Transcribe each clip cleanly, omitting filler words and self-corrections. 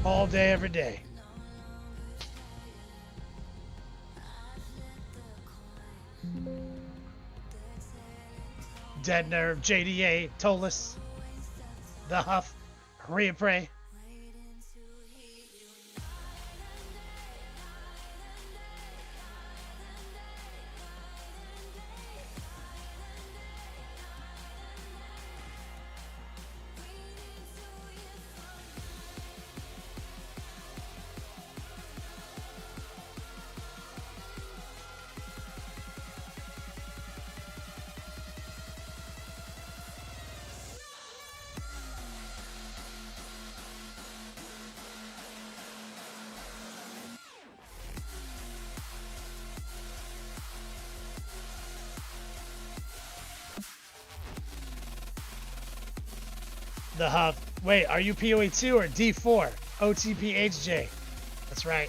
All day, every day. Dead Nerve, JDA, Tolus, The Huff, Rhea Prey. The Huff. Wait, are you POE2 or D4? OTPHJ. That's right.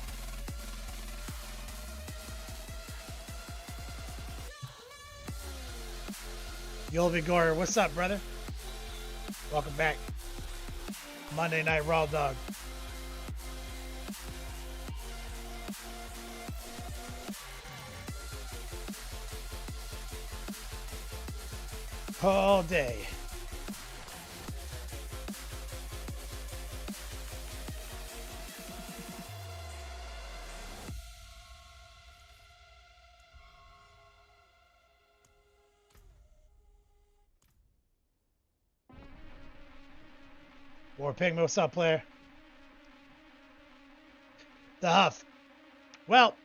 Yolvi Gore, what's up, brother? Welcome back. Monday Night Raw Dog. All day. War Pigman, what's up, player? The Huff. Well,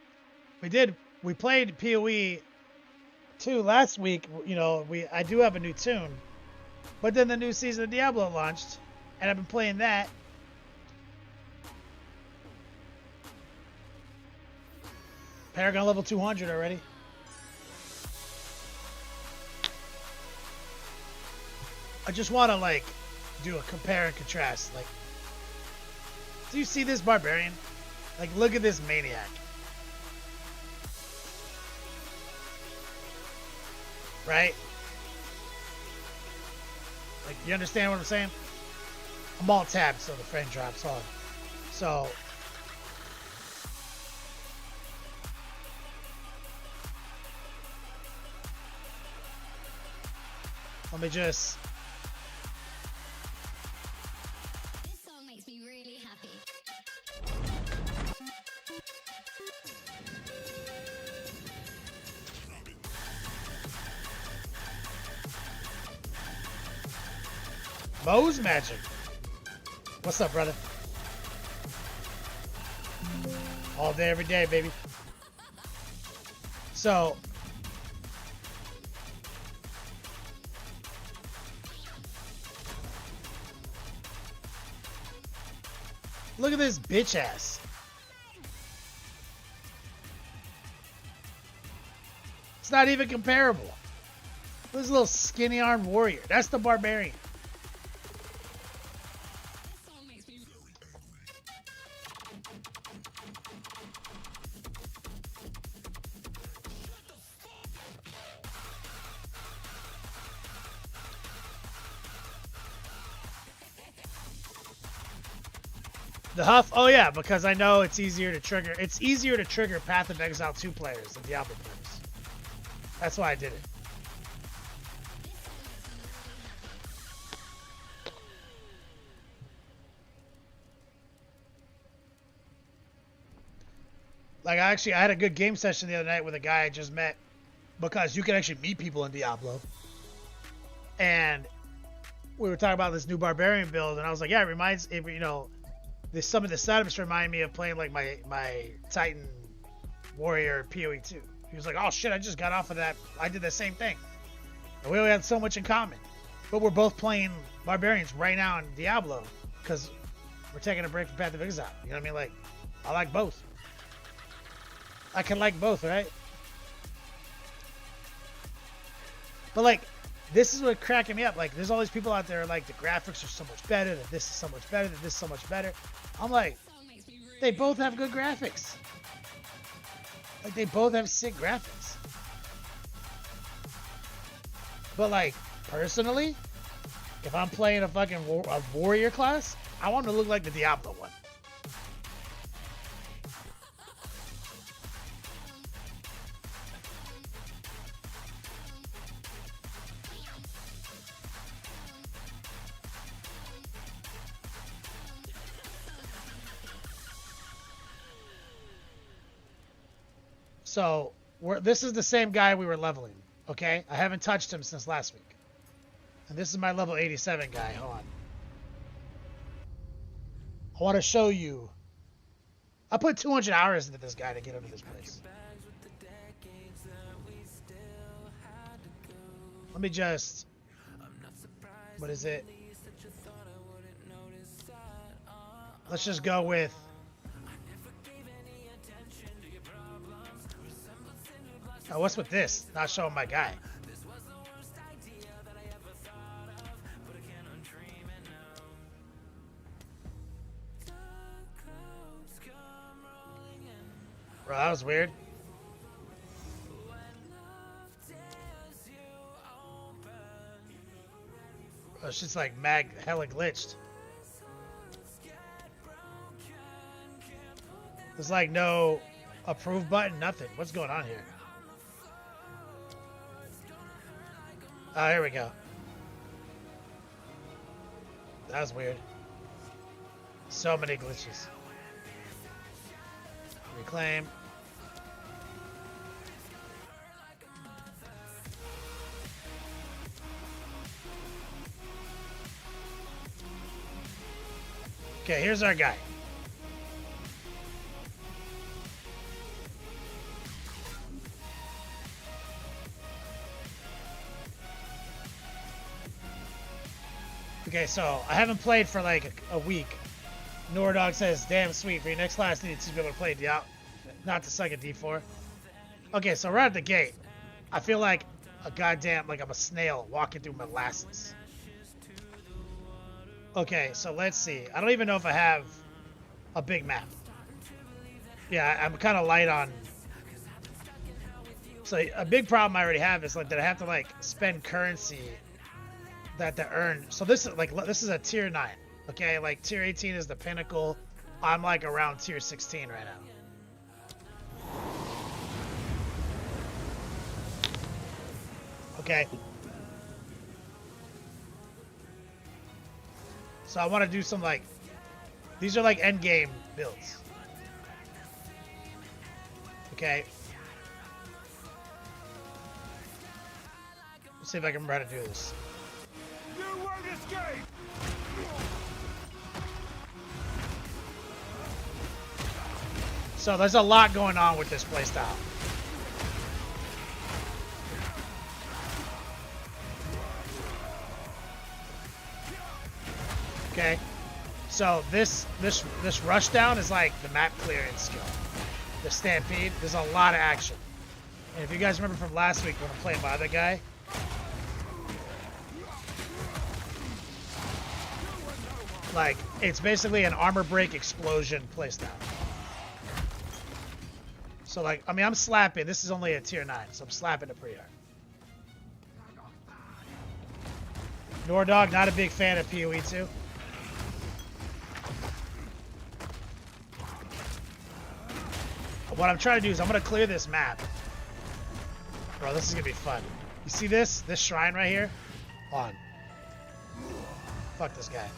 we played PoE 2 last week. You know, I do have a new tune, but then the new season of Diablo launched, and I've been playing that. Paragon level 200 already. I just want to like do a compare and contrast. Like, do you see this barbarian? Like, look at this maniac. Right? Like, you understand what I'm saying? I'm all tabbed so the frame drops on. So let me just. This song makes me really happy. Mo's Magic. What's up, brother? All day, every day, baby. So, look at this bitch ass. It's not even comparable. This little skinny armed warrior. That's the barbarian. This song makes me The Huff, oh yeah, because I know it's easier to trigger. It's easier to trigger Path of Exile 2 players than Diablo players. That's why I did it. Like, I had a good game session the other night with a guy I just met, because you can actually meet people in Diablo. And we were talking about this new barbarian build, and I was like, yeah, it reminds, you know, some of the setups remind me of playing like my Titan Warrior PoE2. He was like, oh shit, I just got off of that. I did the same thing. And we only had so much in common. But we're both playing barbarians right now in Diablo because we're taking a break from Path of Exile. You know what I mean? Like, I like both. I can like both, right? But like, this is what cracking me up. Like, there's all these people out there like the graphics are so much better, that this is so much better, that this is so much better. I'm like, they both have good graphics. Like, they both have sick graphics. But like, personally, if I'm playing a fucking warrior class, I want to look like the Diablo one. So this is the same guy we were leveling. Okay, I haven't touched him since last week. And this is my level 87 guy. Hold on. I want to show you. I put 200 hours into this guy to get into this place. Let me just... What is it? Let's just go with... Oh, what's with this? Not showing my guy. Bro, that was weird. Oh, it's just like hella glitched. There's like no approve button, nothing. What's going on here? Oh, here we go. That was weird. So many glitches. Reclaim. Okay, here's our guy. Okay, so I haven't played for like a week. Nordog says, damn sweet, for your next class you need to be able to play Diablo, not to suck at D4. Okay, so right at the gate, I feel like a goddamn, like I'm a snail walking through molasses. Okay, so let's see. I don't even know if I have a big map. Yeah, I'm kind of light on. So a big problem I already have is like that I have to like spend currency to earn. So this is a tier 9. Okay, like tier 18 is the pinnacle. I'm like around tier 16 right now. Okay. So I want to do some like, these are like end game builds. Okay. Let's see if I can remember how to do this. You won't escape! So there's a lot going on with this playstyle. Okay, so this rush down is like the map clearance skill. The stampede, there's a lot of action. And if you guys remember from last week when I'm playing my other guy, like it's basically an armor break explosion playstyle. So like, I mean, I'm slapping. This is only a tier 9, so I'm slapping it pretty hard. Nordog, not a big fan of POE2. What I'm trying to do is I'm going to clear this map. Bro, this is going to be fun. You see this? This shrine right here? Hold on. Fuck this guy.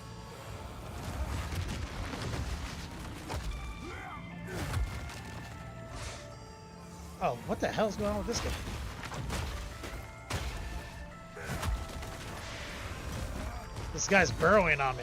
Oh, what the hell's going on with this guy? This guy's burrowing on me.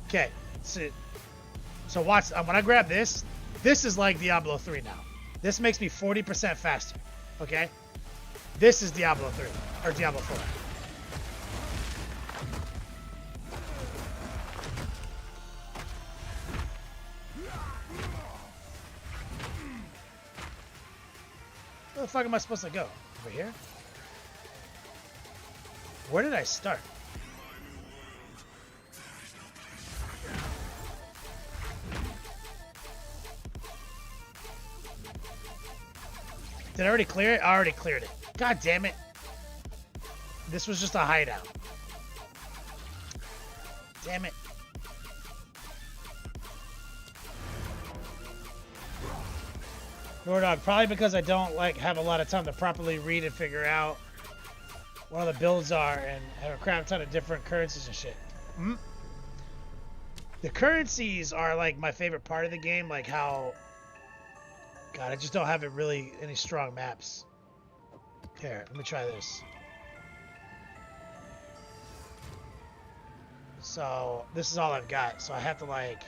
Okay, so watch, when I grab this, this is like Diablo 3 now. This makes me 40% faster, okay? This is Diablo 3, or Diablo 4. Where the fuck am I supposed to go? Over here? Where did I start? Did I already clear it? I already cleared it. God damn it. This was just a hideout. Damn it. Nordog, probably because I don't like have a lot of time to properly read and figure out what all the builds are and have a crap ton of different currencies and shit. Mm? The currencies are like my favorite part of the game, like how, God, I just don't have it really any strong maps. Here, let me try this. So this is all I've got, so I have to like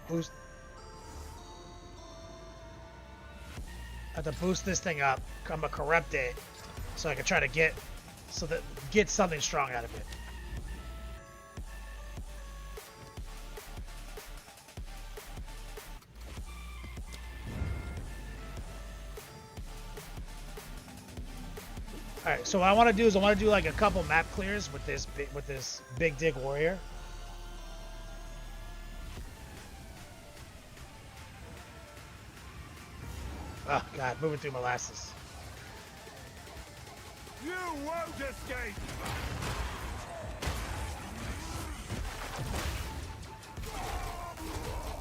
boost. I have to boost this thing up. I'm gonna corrupt it so I can try to get something strong out of it. All right, so what I want to do is I want to do like a couple map clears with this big dig warrior. Oh God, moving through molasses. You won't escape!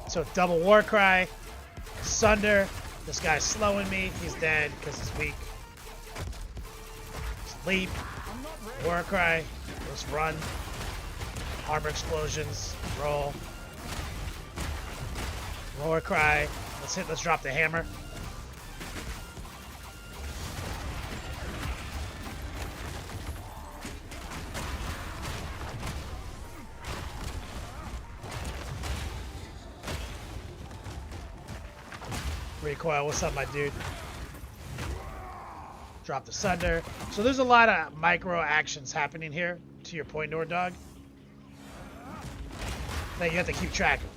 So double war cry, sunder. This guy's slowing me. He's dead because he's weak. Leap, war cry. Let's run. Armor explosions. Roll. War cry. Let's hit. Let's drop the hammer. Recoil, what's up, my dude? Drop the sunder. So there's a lot of micro actions happening here, to your point, Nord Dog, that you have to keep track of.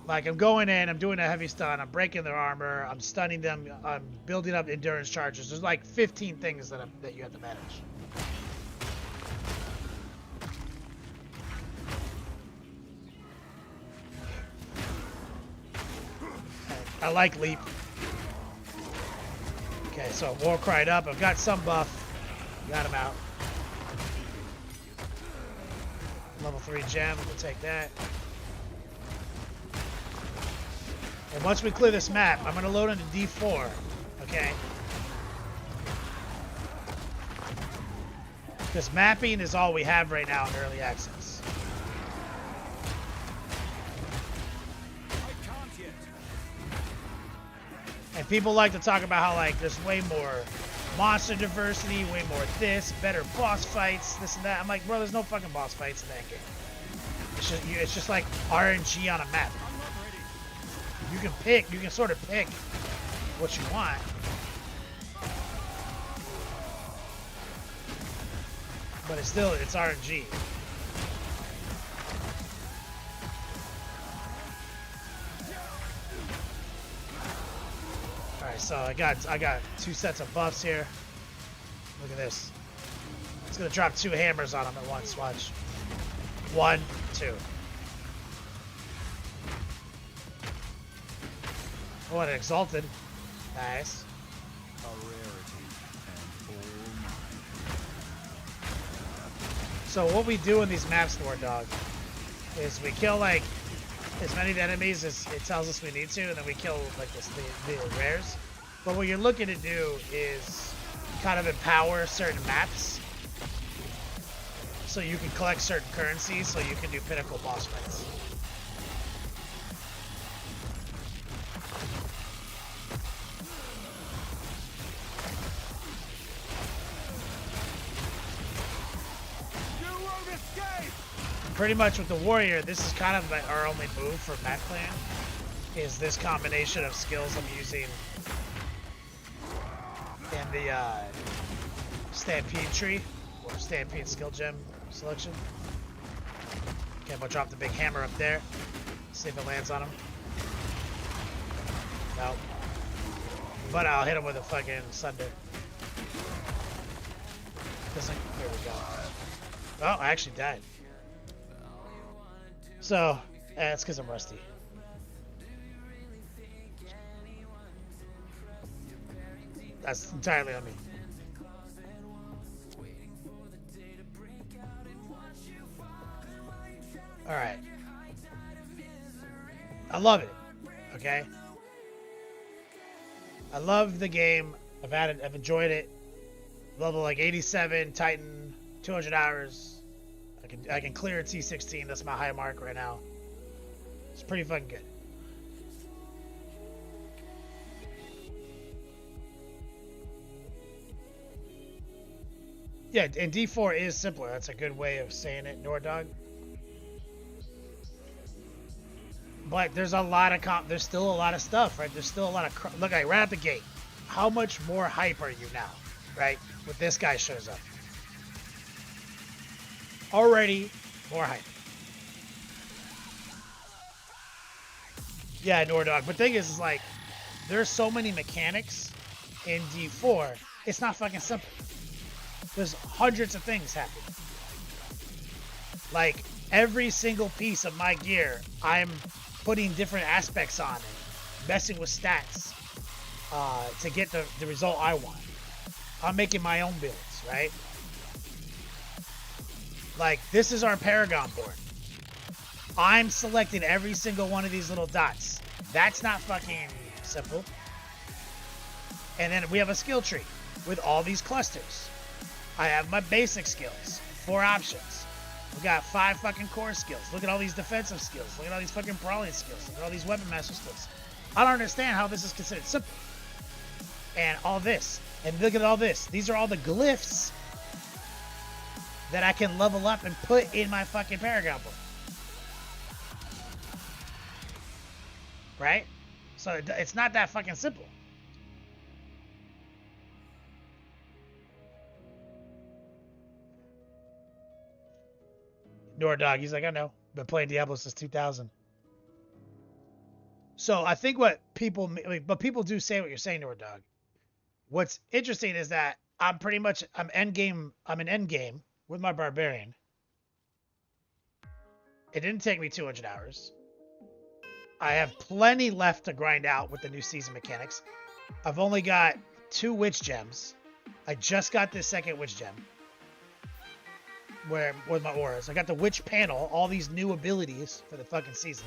Like, I'm going in, I'm doing a heavy stun, I'm breaking their armor, I'm stunning them, I'm building up endurance charges. There's like 15 things that you have to manage. I like leap. Okay, so war cried up. I've got some buff. Got him out. Level 3 gem. We'll take that. And once we clear this map, I'm going to load into D4. Okay? Because mapping is all we have right now in early access. And people like to talk about how, like, there's way more monster diversity, way more this, better boss fights, this and that. I'm like, bro, there's no fucking boss fights in that game. It's just like RNG on a map. You can sort of pick what you want. But it's RNG. Alright, so I got 2 sets of buffs here. Look at this. It's gonna drop 2 hammers on him at once. Watch. 1, 2. Oh, and exalted. Nice. So what we do in these maps, War Dog, is we kill like as many enemies as it tells us we need to, and then we kill like the rares. But what you're looking to do is kind of empower certain maps so you can collect certain currencies so you can do pinnacle boss fights. You won't escape! Pretty much with the warrior, this is kind of our only move for map plan, is this combination of skills I'm using in the Stampede tree, or Stampede skill gem selection. Okay, I'm gonna drop the big hammer up there, see if it lands on him. Nope. But I'll hit him with a fucking sunder. Here we go. Oh, I actually died. So, it's because I'm rusty. That's entirely on me. Alright. I love it. Okay? I love the game. I've enjoyed it. Level like 87, Titan, 200 hours. I can clear a T16. That's my high mark right now. It's pretty fucking good. Yeah, and D4 is simpler. That's a good way of saying it, Nordog. But there's a lot of there's still a lot of stuff, right? There's still a lot of look, right at the gate. How much more hype are you now, right? When this guy shows up, already more hype. Yeah, Nordog. But the thing is like, there's so many mechanics in D4. It's not fucking simple. There's hundreds of things happening. Like every single piece of my gear, I'm putting different aspects on and messing with stats to get the result I want. I'm making my own builds, right? Like this is our Paragon board. I'm selecting every single one of these little dots. That's not fucking simple. And then we have a skill tree with all these clusters. I have my basic skills, 4 options. We got 5 fucking core skills. Look at all these defensive skills. Look at all these fucking brawling skills. Look at all these weapon master skills. I don't understand how this is considered simple. And all this. And look at all this. These are all the glyphs that I can level up and put in my fucking Paragon book. Right? So it's not that fucking simple. Nordog, he's like, I know. Been playing Diablo since 2000. So I think what people, but people do say what you're saying, Nordog. What's interesting is that I'm an end game with my Barbarian. It didn't take me 200 hours. I have plenty left to grind out with the new season mechanics. I've only got 2 witch gems. I just got this second witch gem. With my auras. I got the witch panel, all these new abilities for the fucking season.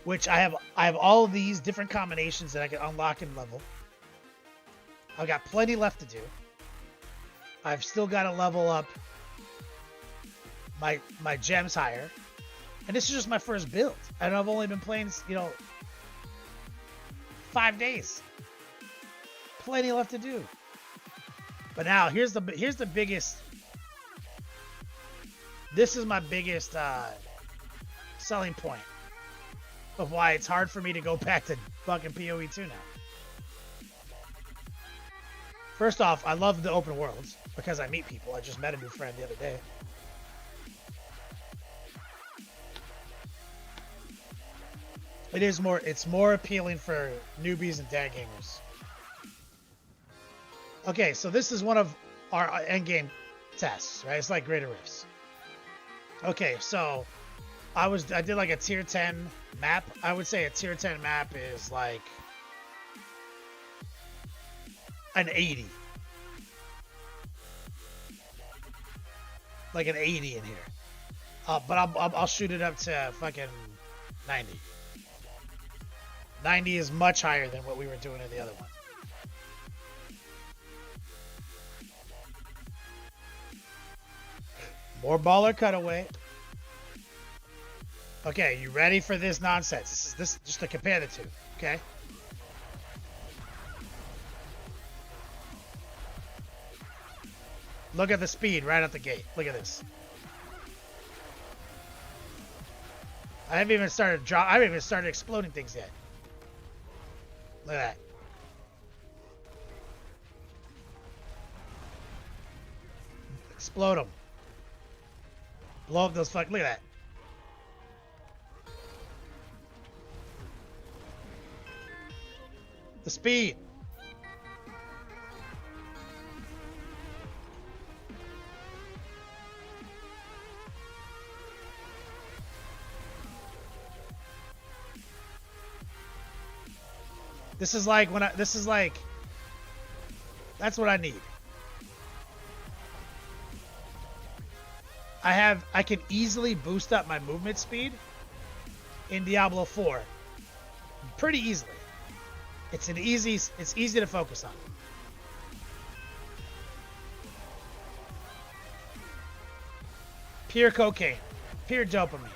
Which I have all of these different combinations that I can unlock and level. I've got plenty left to do. I've still got to level up my gems higher. And this is just my first build. And I've only been playing, 5 days. Plenty left to do. But now here's the biggest. This is my biggest selling point of why it's hard for me to go back to fucking POE2 now. First off, I love the open worlds because I meet people. I just met a new friend the other day. It's more appealing for newbies and dad gamers. Okay, so this is one of our endgame tests, right? It's like Greater Rifts. Okay, so I did like a tier 10 map. I would say a tier 10 map is like an 80. Like an 80 in here. But I'll shoot it up to fucking 90. 90 is much higher than what we were doing in the other one. More baller cutaway. Okay, you ready for this nonsense? This is just to compare the two, okay? Look at the speed right at the gate. Look at this. I haven't even started exploding things yet. Look at that. Explode them. Blow up those fuck. Look at that. The speed. This is like that's what I need. I can easily boost up my movement speed in Diablo 4 pretty easily. It's easy to focus on. Pure cocaine. Pure dopamine.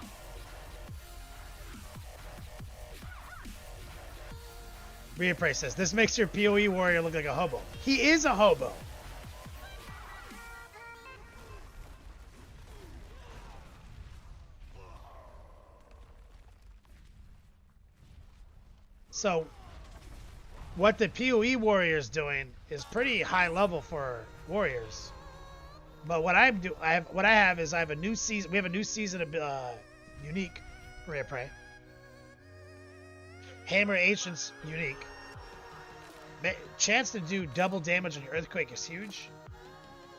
Reappraise says, this makes your POE warrior look like a hobo. He is a hobo. So, what the POE warrior is doing is pretty high level for warriors. But what I have a new season. We have a new season of unique reappraise. Hammer Ancients unique. Chance to do double damage on your earthquake is huge.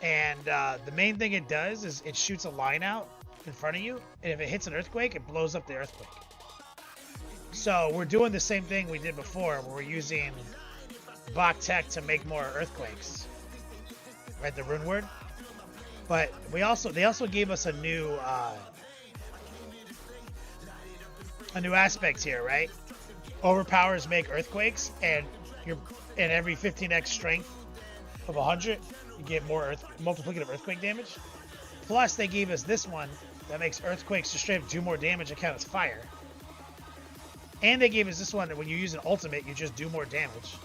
And the main thing it does is it shoots a line out in front of you, and if it hits an earthquake, it blows up the earthquake. So we're doing the same thing we did before, where we're using Bach Tech to make more earthquakes. Right, the rune word. But they also gave us a new aspect here, right? Overpowers make earthquakes, and every 15x strength of 100, you get more multiplicative earthquake damage. Plus, they gave us this one that makes earthquakes to straight up do more damage and count as fire. And they gave us this one that when you use an ultimate, you just do more damage.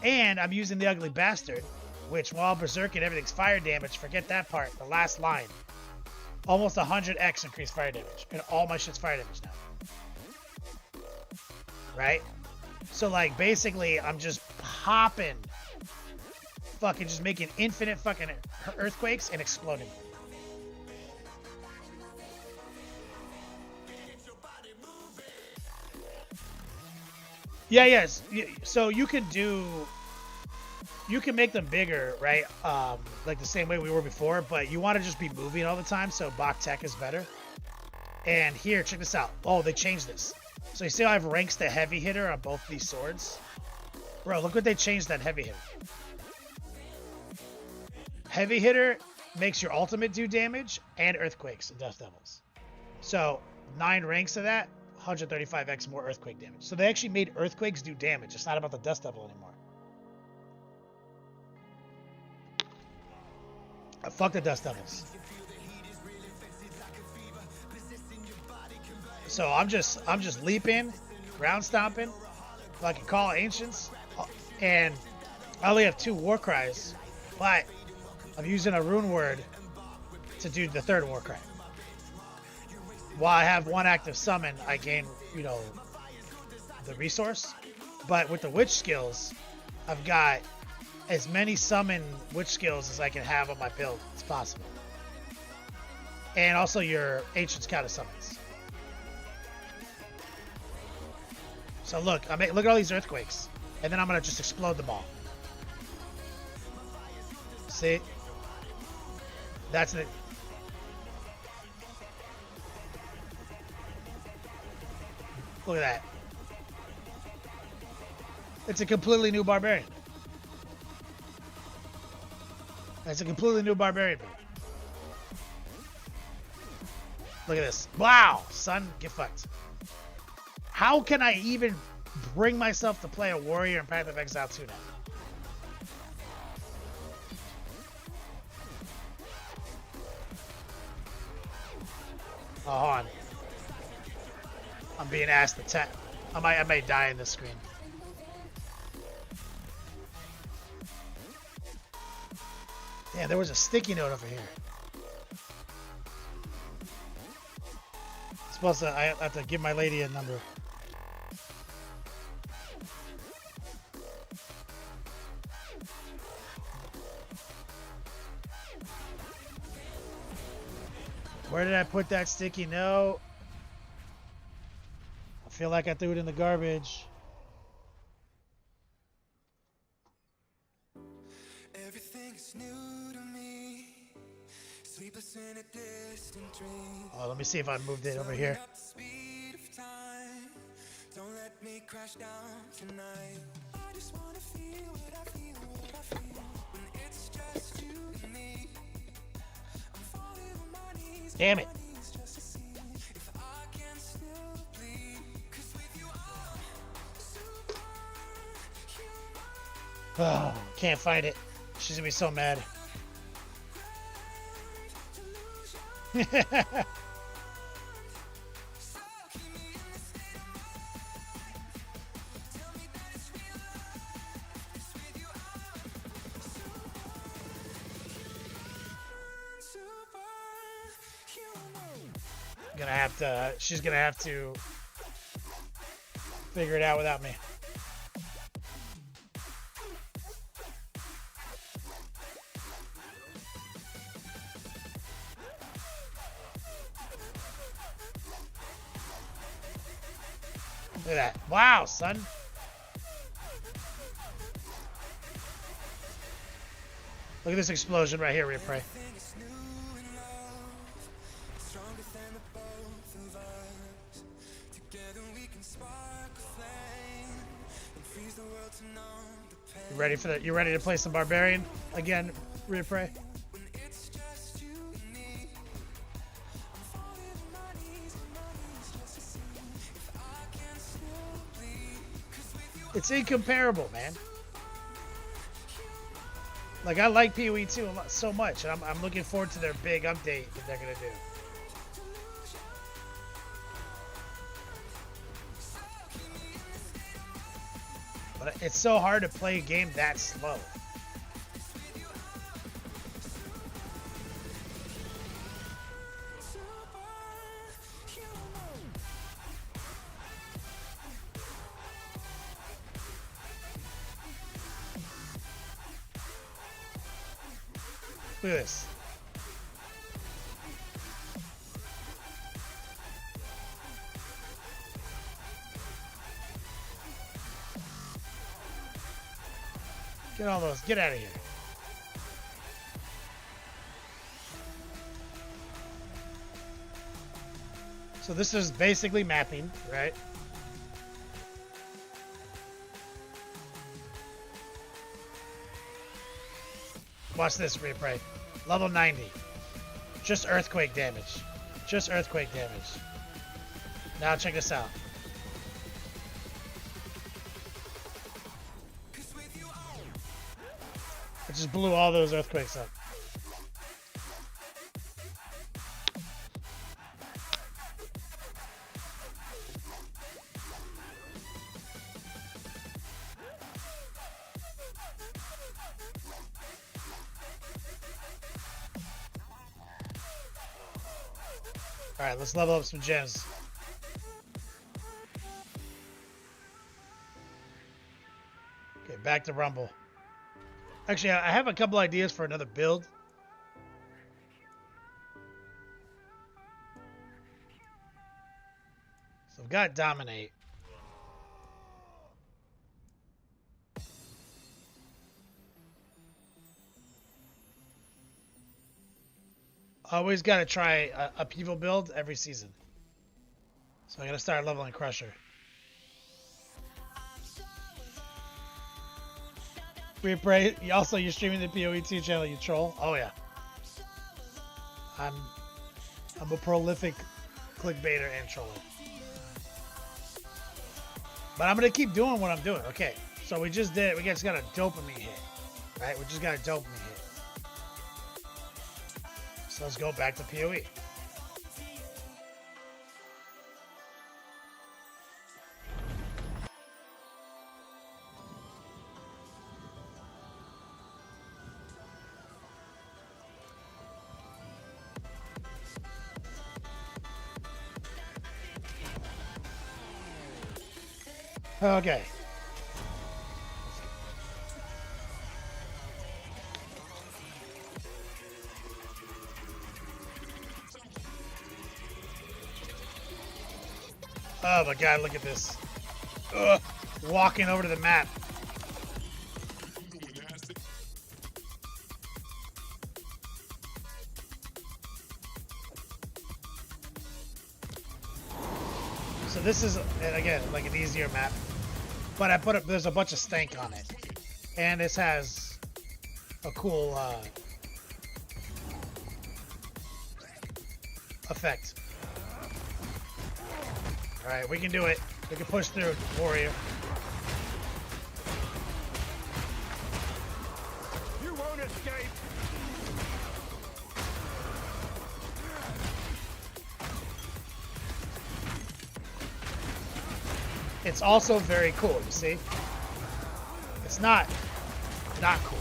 And I'm using the Ugly Bastard, which while Berserk and everything's fire damage, forget that part, the last line. Almost 100x increased fire damage. And all my shit's fire damage now. Right? So like basically I'm just popping, fucking just making infinite fucking earthquakes and exploding. Yeah, yes. So you can make them bigger, right? Like the same way we were before, but you want to just be moving all the time, so Bach Tech is better. And here, check this out. Oh, they changed this. So you see how I have ranks to heavy hitter on both these swords? Bro, look what they changed that heavy hitter. Heavy hitter makes your ultimate do damage and earthquakes and Dust Devils. So 9 ranks of that, 135x more earthquake damage. So they actually made earthquakes do damage. It's not about the Dust Devil anymore. Fuck the Dust Devils. So I'm just leaping, ground stomping, fucking call ancients, and I only have 2 war cries, but I'm using a rune word to do the 3rd war cry. While I have 1 active summon, I gain, the resource. But with the witch skills, I've got as many summon witch skills as I can have on my build as possible. And also your ancients count as summons. So look at all these earthquakes, and then I'm gonna just explode them all. See? That's it. Look at that. It's a completely new barbarian. It's a completely new barbarian. Look at this. Wow, son, get fucked. How can I even bring myself to play a warrior in Path of Exile 2 now? Oh, hold on. I'm being asked to tap. I may die in this screen. Damn, there was a sticky note over here. I have to give my lady a number. Where did I put that sticky note? I feel like I threw it in the garbage. Everything's new to me. Sleepless in a distant dream. Oh, let me see if I moved it over here. Speed of time. Don't let me crash down tonight. I just wanna feel what I feel, when it's just you and me. I'm falling on my knees. Damn it. Just to see if I can still bleed. 'Cause with you I'm Superman. Oh, can't find it. She's gonna be so mad. Gonna have to. She's gonna have to figure it out without me. Look at that. Wow, son. Look at this explosion right here, Replay. You ready for that? You ready to play some Barbarian again, Replay? It's incomparable, man. Like, I like POE2 so much, and I'm looking forward to their big update that they're gonna do. But it's so hard to play a game that slow. Look at this. Get all those. Get out of here. So this is basically mapping, right? Watch this, Replay. Level 90. Just earthquake damage. Just earthquake damage. Now check this out. It just blew all those earthquakes up. Alright, let's level up some gems. Okay, back to Rumble. Actually, I have a couple ideas for another build. So I've got Dominate. Always got to try a upheaval build every season. So I got to start leveling Crusher. Replay. Also, you're streaming the POE2 channel, you troll. Oh yeah. I'm a prolific clickbaiter and troller. But I'm gonna keep doing what I'm doing. Okay. So we just did. We just got a dopamine hit, right? We just got a dopamine hit. So let's go back to POE. Okay. Oh my god, look at this. Ugh, walking over to the map. So this is, again, like an easier map. But I put there's a bunch of stank on it. And this has a cool effect. Alright, we can do it. We can push through, Warrior. escape. It's also very cool, you see? It's not cool.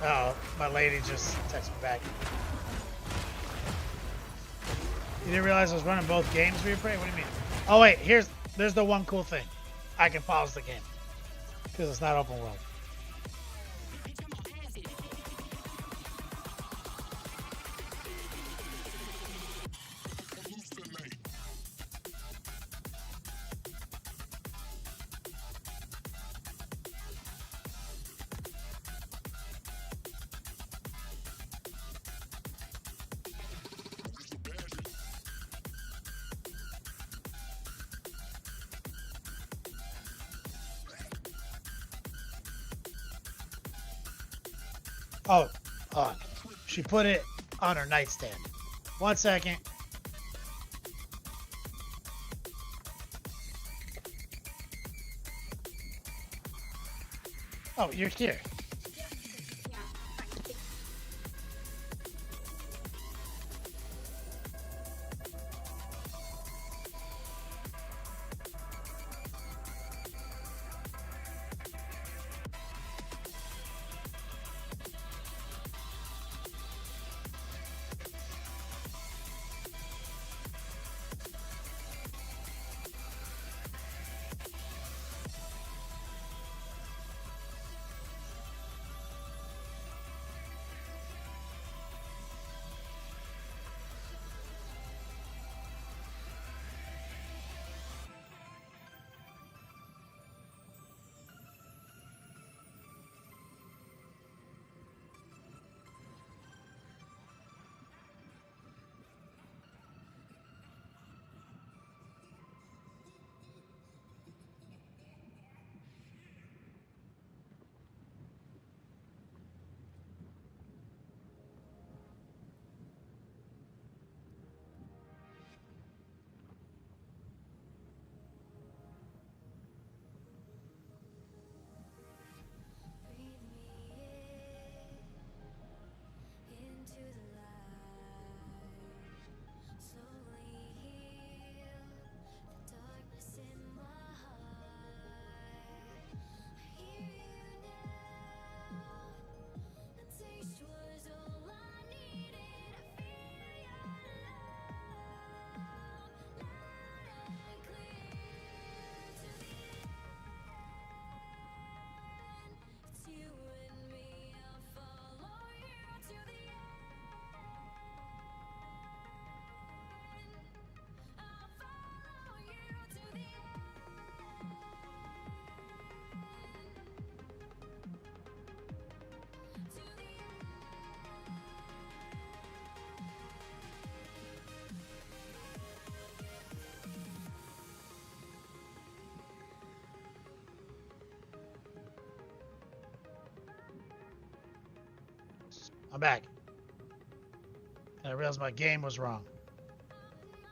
Oh, my lady just texted me back. You didn't realize I was running both games for you, Prey? What do you mean? Oh wait, there's the one cool thing. I can pause the game because it's not open world. Oh, she put it on her nightstand. 1 second. Oh, you're here. I'm back. And I realized my game was wrong.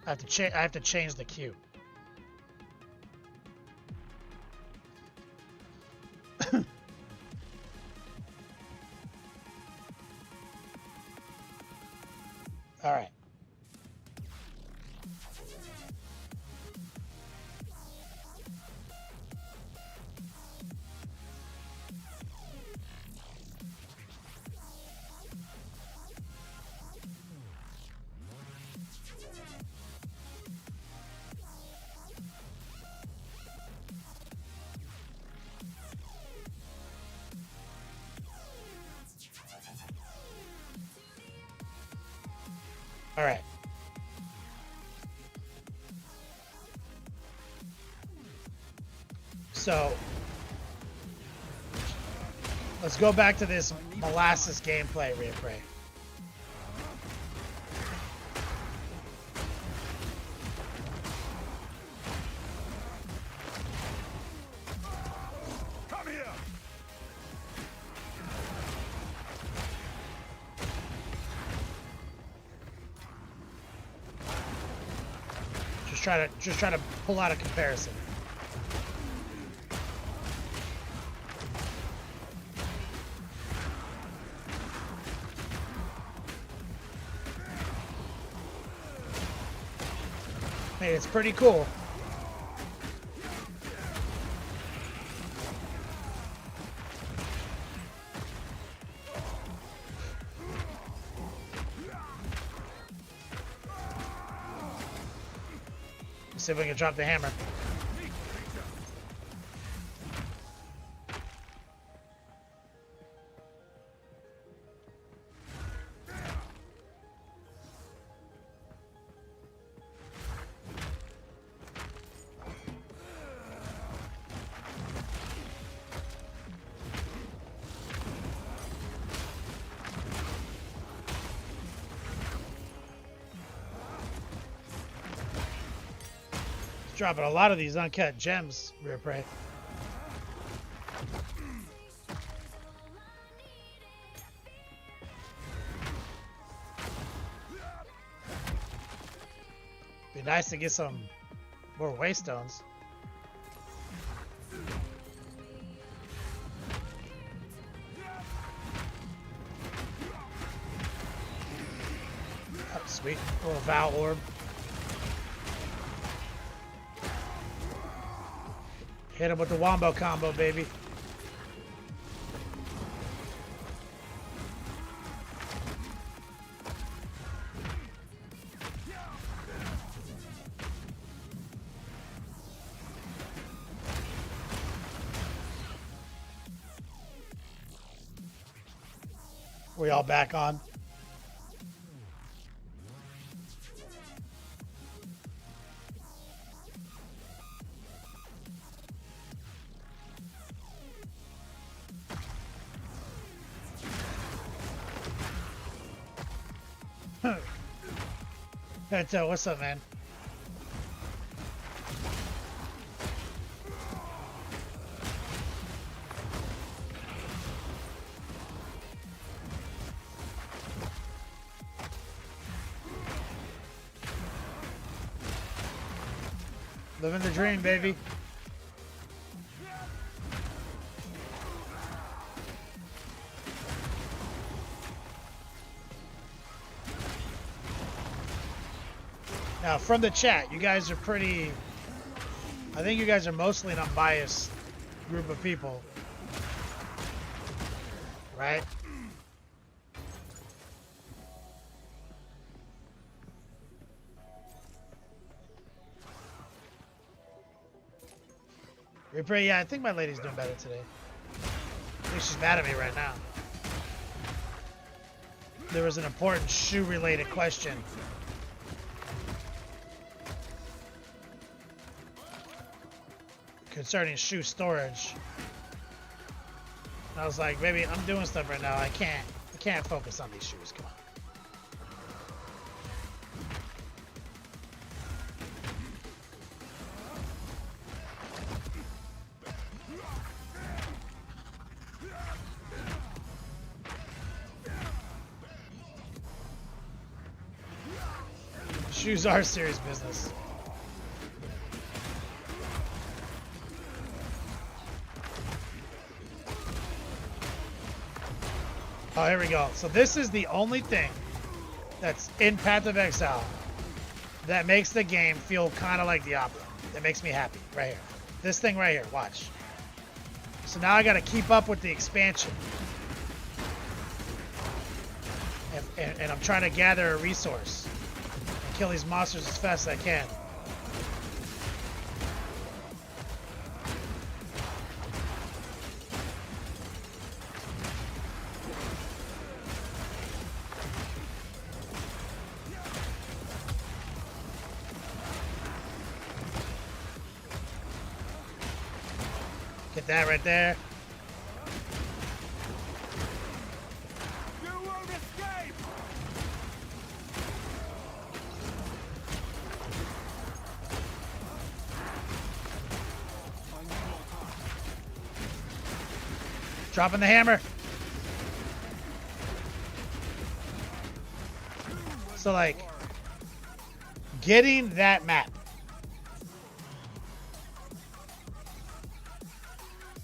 I have to change the queue. All right. All right. So let's go back to this molasses gameplay replay. Just try to pull out a comparison. Hey, it's pretty cool. Let's see if we can drop the hammer. Dropping a lot of these uncut gems, Rear Prey. Be nice to get some more waystones. Oh, sweet. A little Vow Orb. Hit him with the wombo combo, baby. We all back on. Pento, what's up, man? Living the dream, baby. Now, from the chat, you guys are pretty... I think you guys are mostly an unbiased group of people. Right? Replay, yeah, I think my lady's doing better today. I think she's mad at me right now. There was an important shoe-related question. Concerning shoe storage. I was like, baby, I'm doing stuff right now. I can't focus on these shoes. Come on. Shoes are serious business. Oh, here we go. So this is the only thing that's in Path of Exile that makes the game feel kind of like Diablo. That makes me happy right here. This thing right here, watch. So now I got to keep up with the expansion. And I'm trying to gather a resource and kill these monsters as fast as I can. Get that right there. You won't escape! Dropping the hammer. So like, getting that map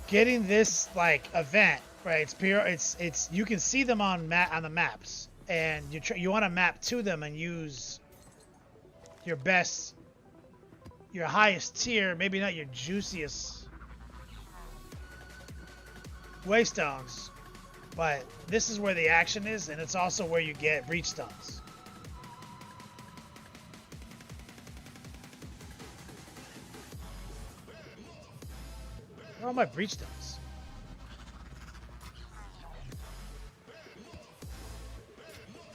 getting this like event, right? It's pure. It's you can see them on the maps, and you want to map to them and use your best, your highest tier, maybe not your juiciest waystones, but this is where the action is, and it's also where you get breach stones. Where are all my breach stones?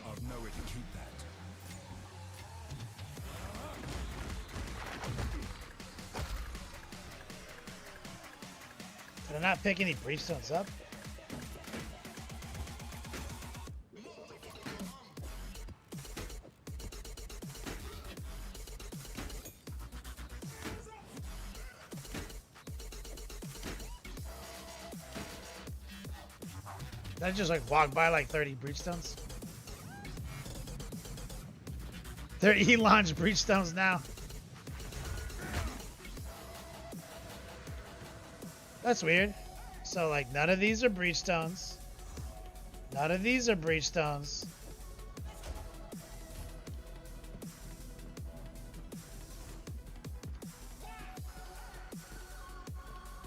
I've nowhere to keep that. Did I not pick any breach stones up? Did I just like walk by like 30 breach stones? They're E-launch breach stones now. That's weird. So like none of these are breach stones. None of these are breach stones.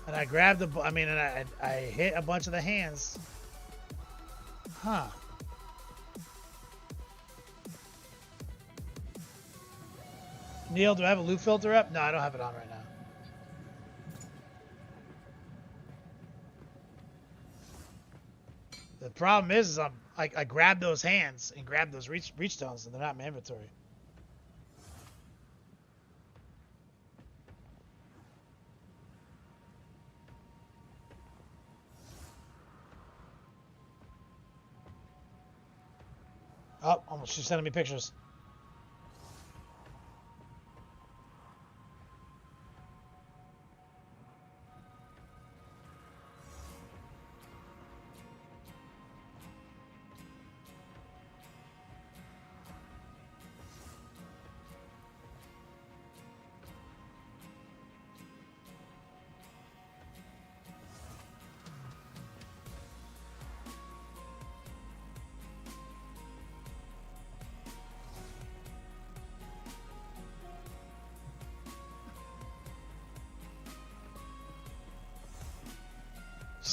And I grabbed the, I mean, and I hit a bunch of the hands. Huh. Neil, do I have a loot filter up? No, I don't have it on right now. The problem is I grabbed those hands and grabbed those reach stones, and they're not in my inventory. Oh, almost she's sending me pictures.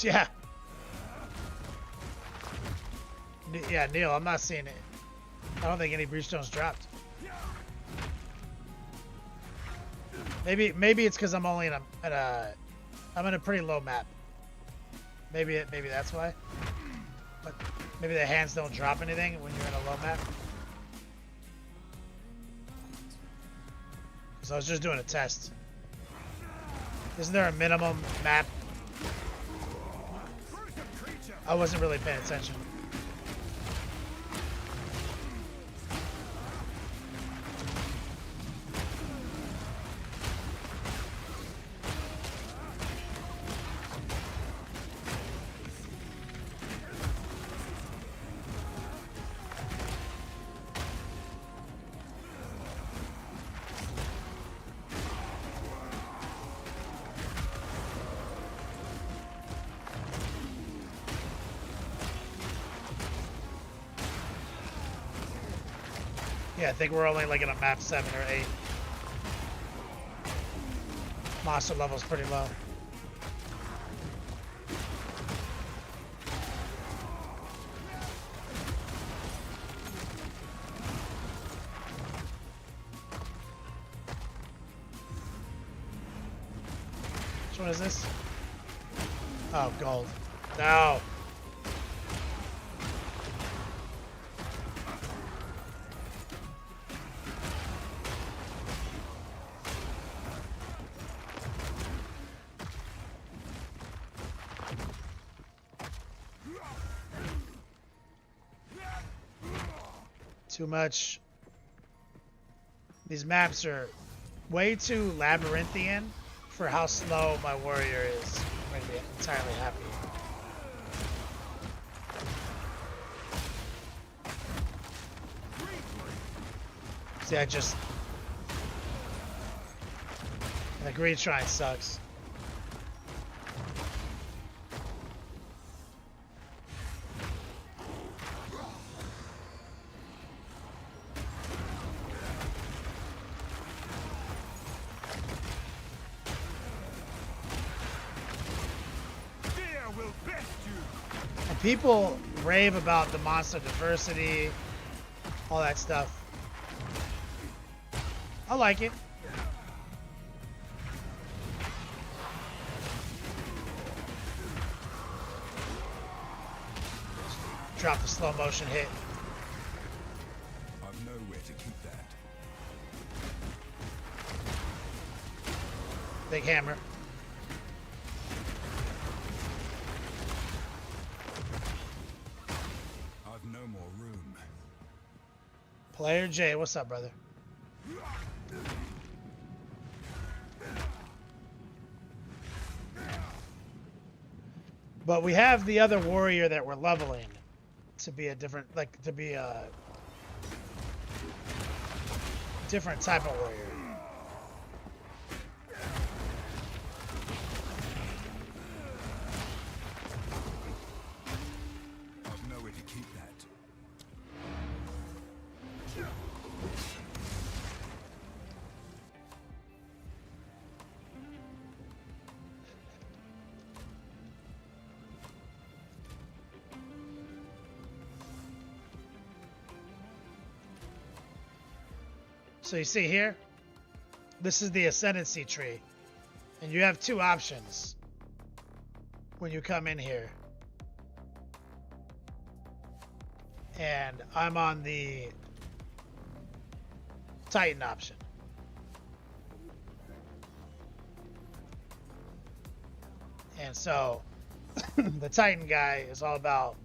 Yeah. Yeah, Neil, I'm not seeing it. I don't think any breach stones dropped. Maybe it's because I'm only I'm in a pretty low map. Maybe that's why. But maybe the hands don't drop anything when you're in a low map. So I was just doing a test. Isn't there a minimum map? I wasn't really paying attention. Yeah, I think we're only like in a map 7 or 8. Monster level's pretty low. Which one is this? Oh, gold. No. Too much. These maps are way too labyrinthian for how slow my warrior is. I'm going to be entirely happy. See, the green shrine sucks. People rave about the monster diversity, all that stuff. I like it. Drop the slow motion hit. I've nowhere to keep that. Big hammer. I've no more room. Player J, what's up, brother? But we have the other warrior that we're leveling to be a different, like, to be a different type of warrior. I've nowhere to keep that. So you see here, this is the ascendancy tree, and you have two options when you come in here. And I'm on the Titan option. And so the Titan guy is all about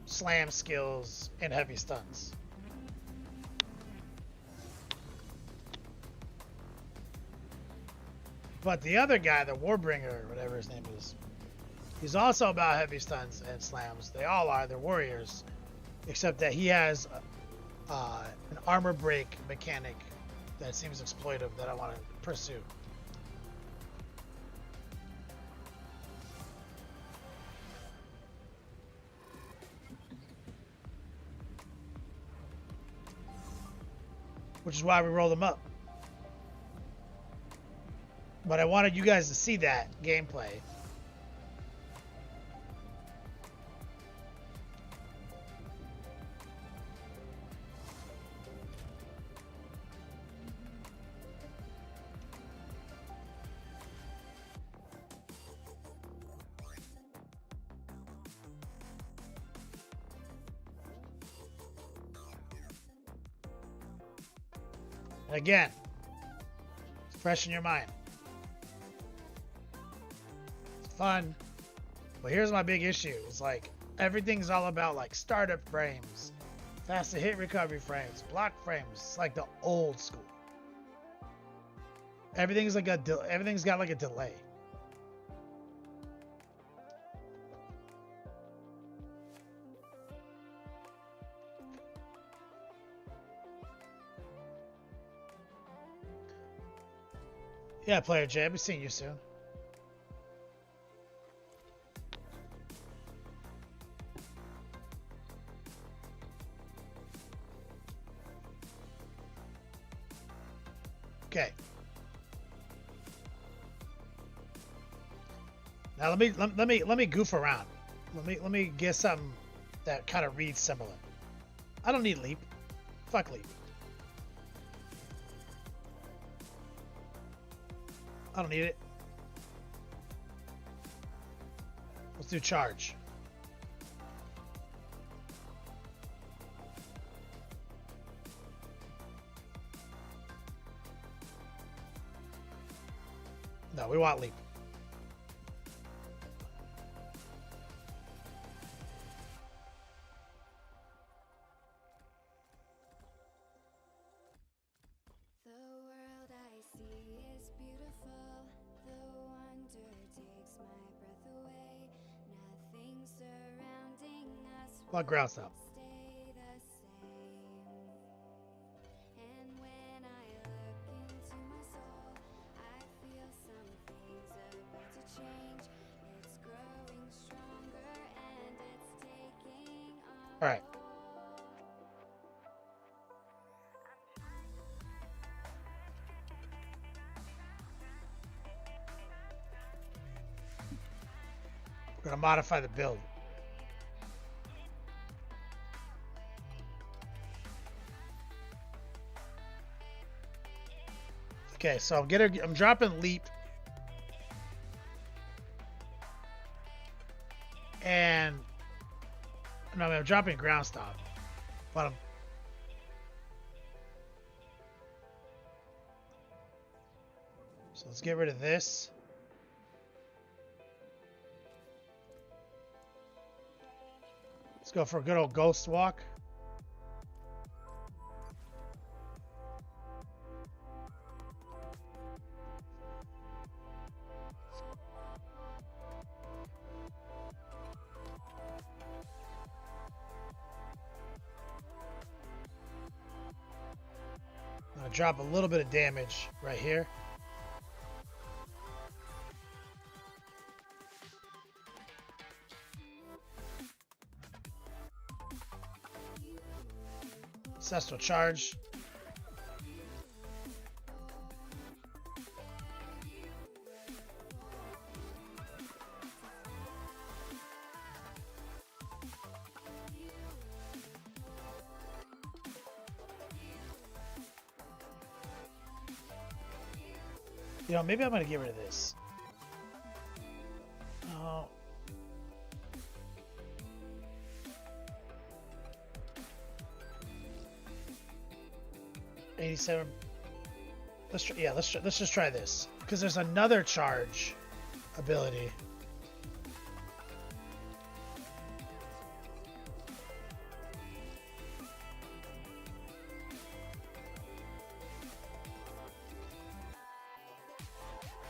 slam skills and heavy stunts. But the other guy, the Warbringer, or whatever his name is, he's also about heavy stunts and slams. They all are. They're warriors. Except that he has an armor break mechanic that seems exploitive that I want to pursue. Which is why we rolled them up. But I wanted you guys to see that gameplay. And again, it's fresh in your mind. Fun, but here's my big issue. It's like everything's all about like startup frames, faster hit recovery frames, block frames. It's like the old school. Everything's like everything's got like a delay. Yeah, player J, I'll be seeing you soon. Okay. Now let me goof around. Let me get something that kind of reads similar. I don't need leap. Fuck leap. I don't need it. Let's do charge. No, we want leap. The world I see is beautiful. The wonder takes my breath away. Nothing surrounding us What grouse out? stay the same. And when I look into my soul, I feel something's about to change. It's growing stronger and it's taking on. All right. We're gonna modify the build. Okay, so I'm dropping leap. And no, I'm dropping ground stomp. But so let's get rid of this. Let's go for a good old ghost walk. I'm gonna drop a little bit of damage right here. Ancestral charge. You know, maybe I'm gonna get rid of this. Oh. $87. Let's just try this because there's another charge ability.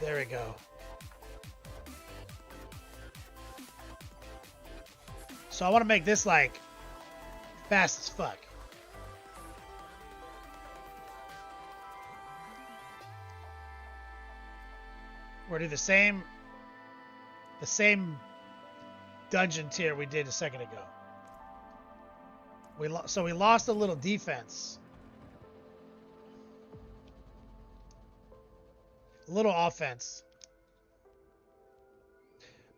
There we go. So I want to make this like fast as fuck. We're doing the same dungeon tier we did a second ago. So we lost a little defense. A little offense.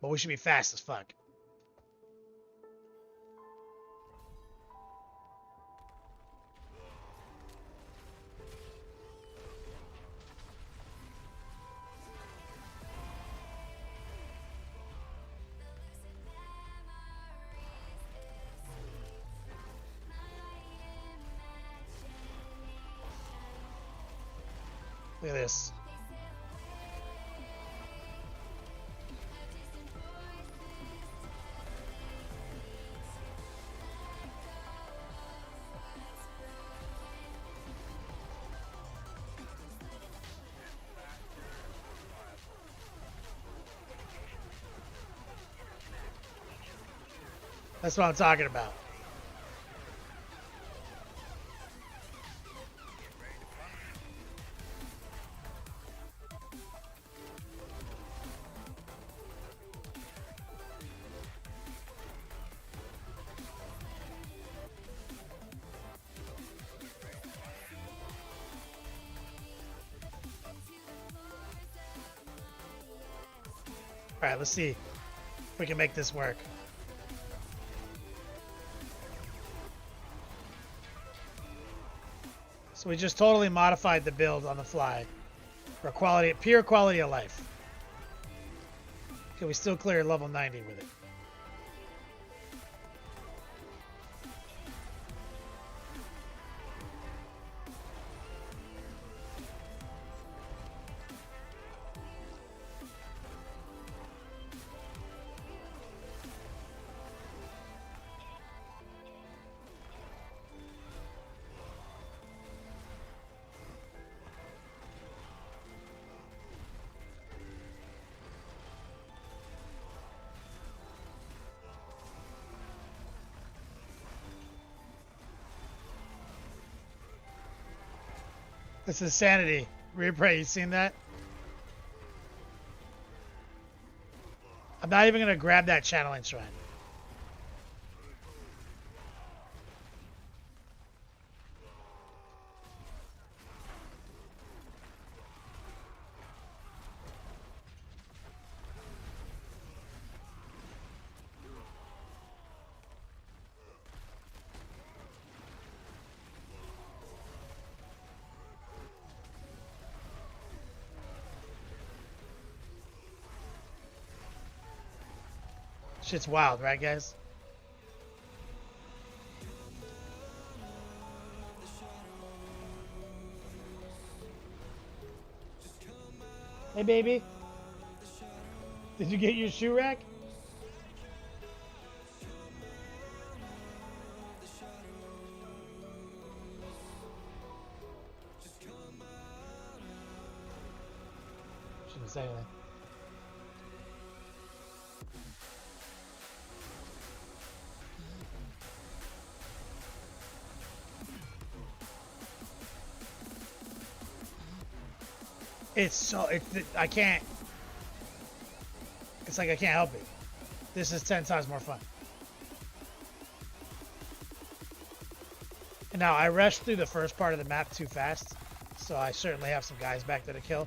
But we should be fast as fuck. Look at this. That's what I'm talking about. All right, let's see if we can make this work. So we just totally modified the build on the fly for pure quality of life. Okay, we still clear level 90 with it. This is sanity. Replay, you seen that? I'm not even going to grab that channeling shrine. Shit's wild, right, guys? Hey, baby. Did you get your shoe rack? Shouldn't say anything. It's so I can't. It's like I can't help it. This is 10 times more fun. And now I rushed through the first part of the map too fast, so I certainly have some guys back there to kill.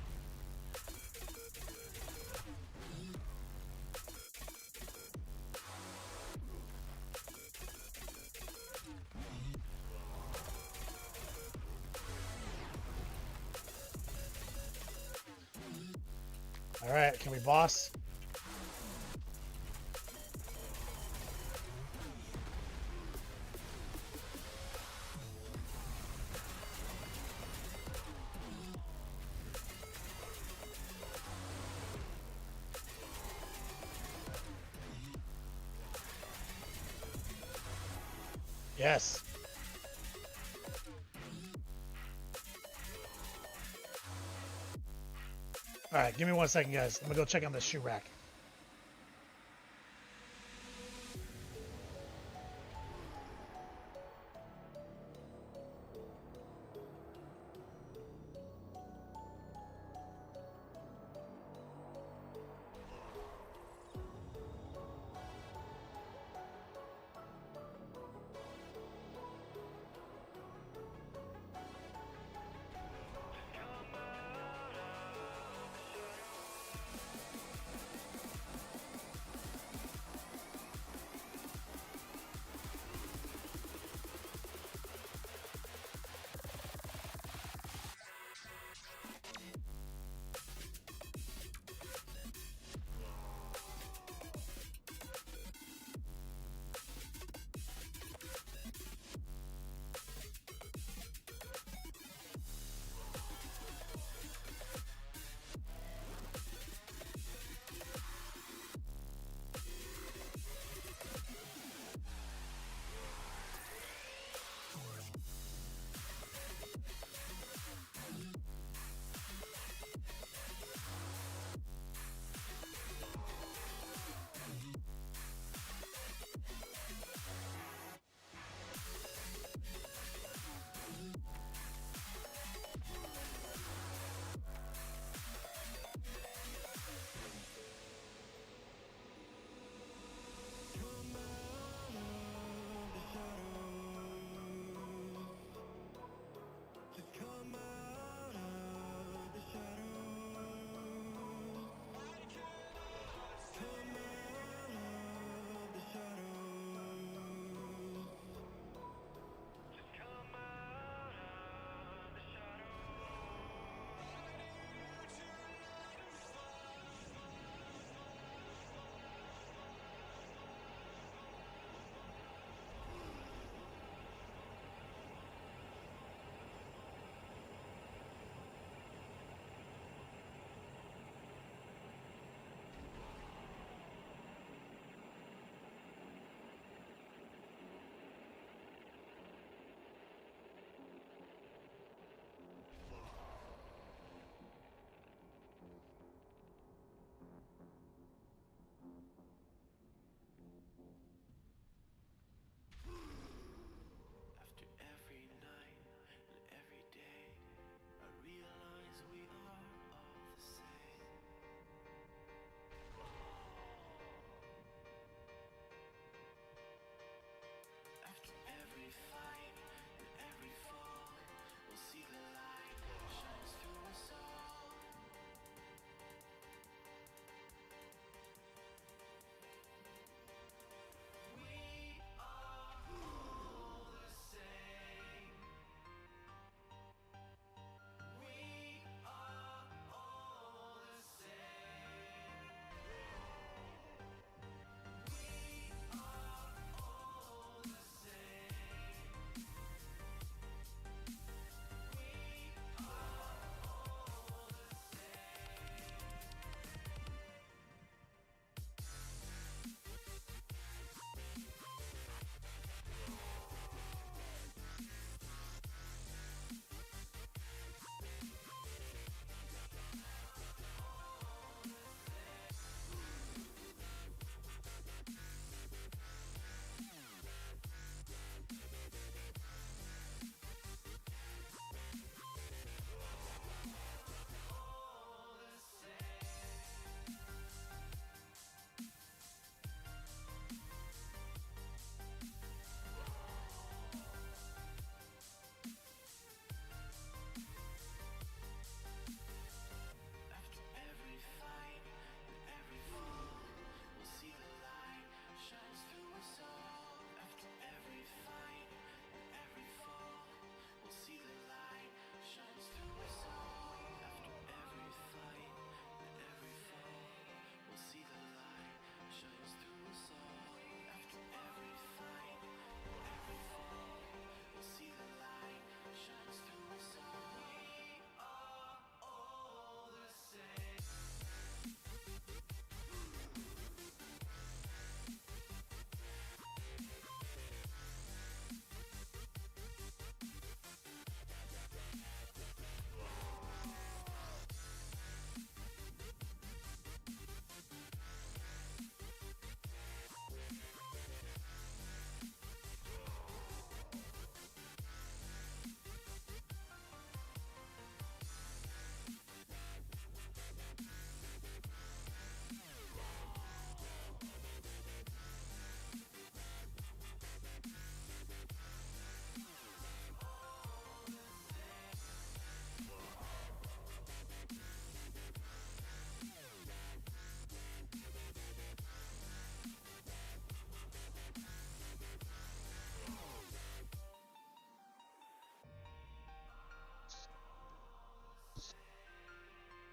All right, can we boss? Yes. All right, give me 1 second, guys. I'm gonna go check on the shoe rack.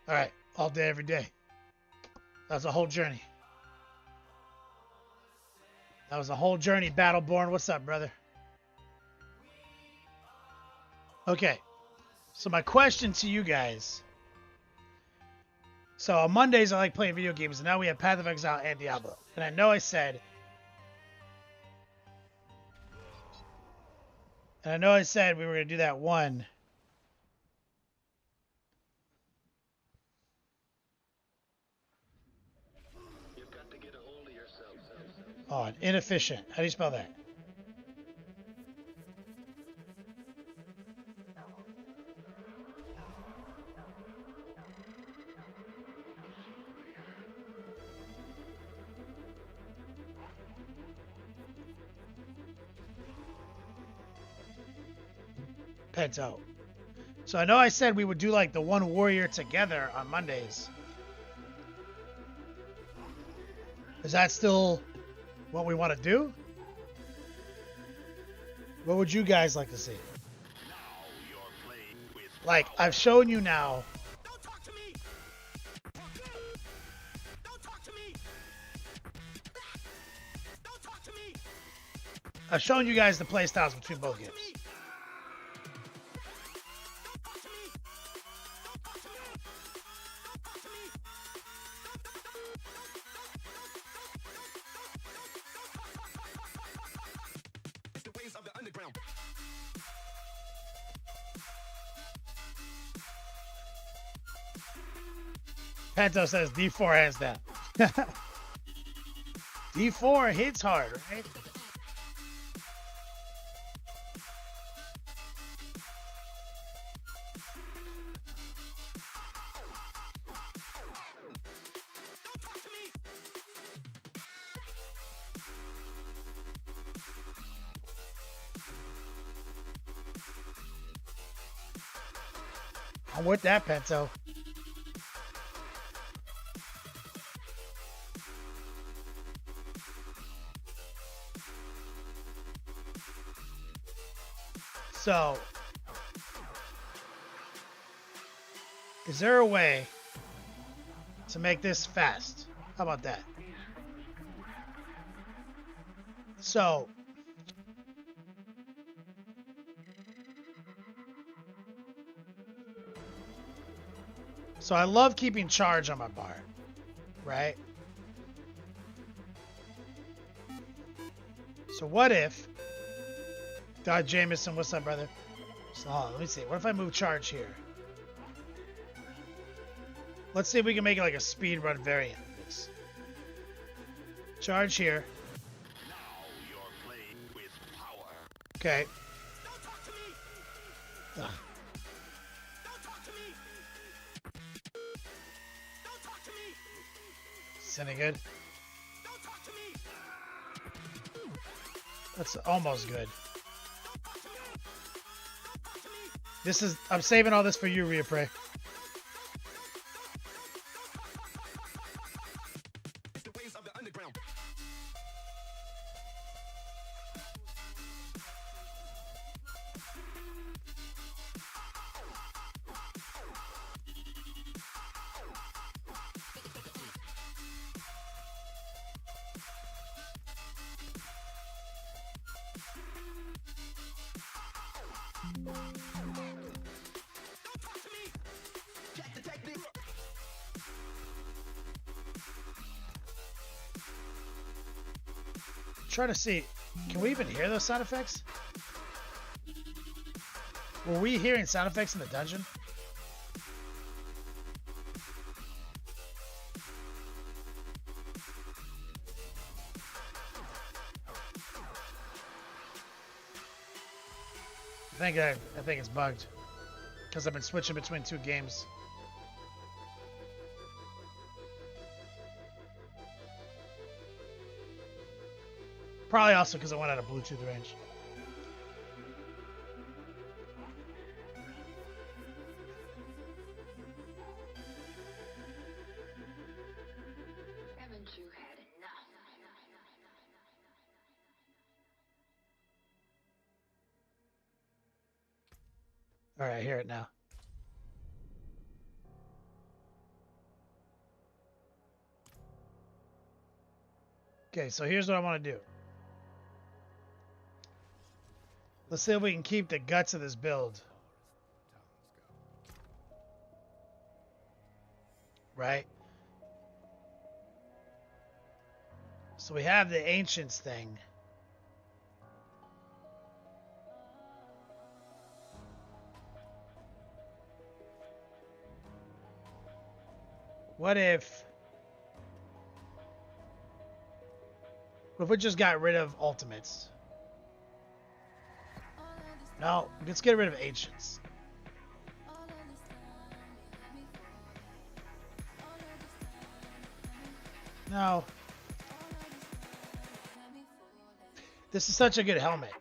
All right, all day, every day. That was a whole journey. That was a whole journey, Battleborn. What's up, brother? Okay, so my question to you guys. So on Mondays, I like playing video games, and now we have Path of Exile and Diablo. And I know I said we were going to do that one. Oh, inefficient. How do you spell that? Pento. So I know I said we would do like the one warrior together on Mondays. Is that still what we want to do? What would you guys like to see? Like, I've shown you now. Don't talk to me. Don't talk to me. Don't talk to me. I've shown you guys the playstyles between both games. It's the ways of the underground. Pento says D4 hands down. D4 hits hard, right? I'm with that, Pento. So, is there a way to make this fast? How about that? So, I love keeping charge on my bar, right? So what if, God Jameson, what's up, brother? So hold on, let me see. What if I move charge here? Let's see if we can make it like a speed run variant of this. Charge here. Okay. Don't talk to me. Ugh. Don't talk to me. Don't talk to me. Is this any good? Don't talk to me. That's almost good. I'm saving all this for you, Rhea Prey. It's the ways of the underground. Don't talk to me. Check the technique. Trying to see, can we even hear those sound effects? Were we hearing sound effects in the dungeon? I think it's bugged because I've been switching between two games. Probably also because I went out of Bluetooth range. Haven't you had enough? All right, I hear it now. Okay, so here's what I want to do. Let's see if we can keep the guts of this build. Right? So we have the Ancients thing. What if we just got rid of Ultimates? No, let's get rid of Ancients. No. This is such a good helmet.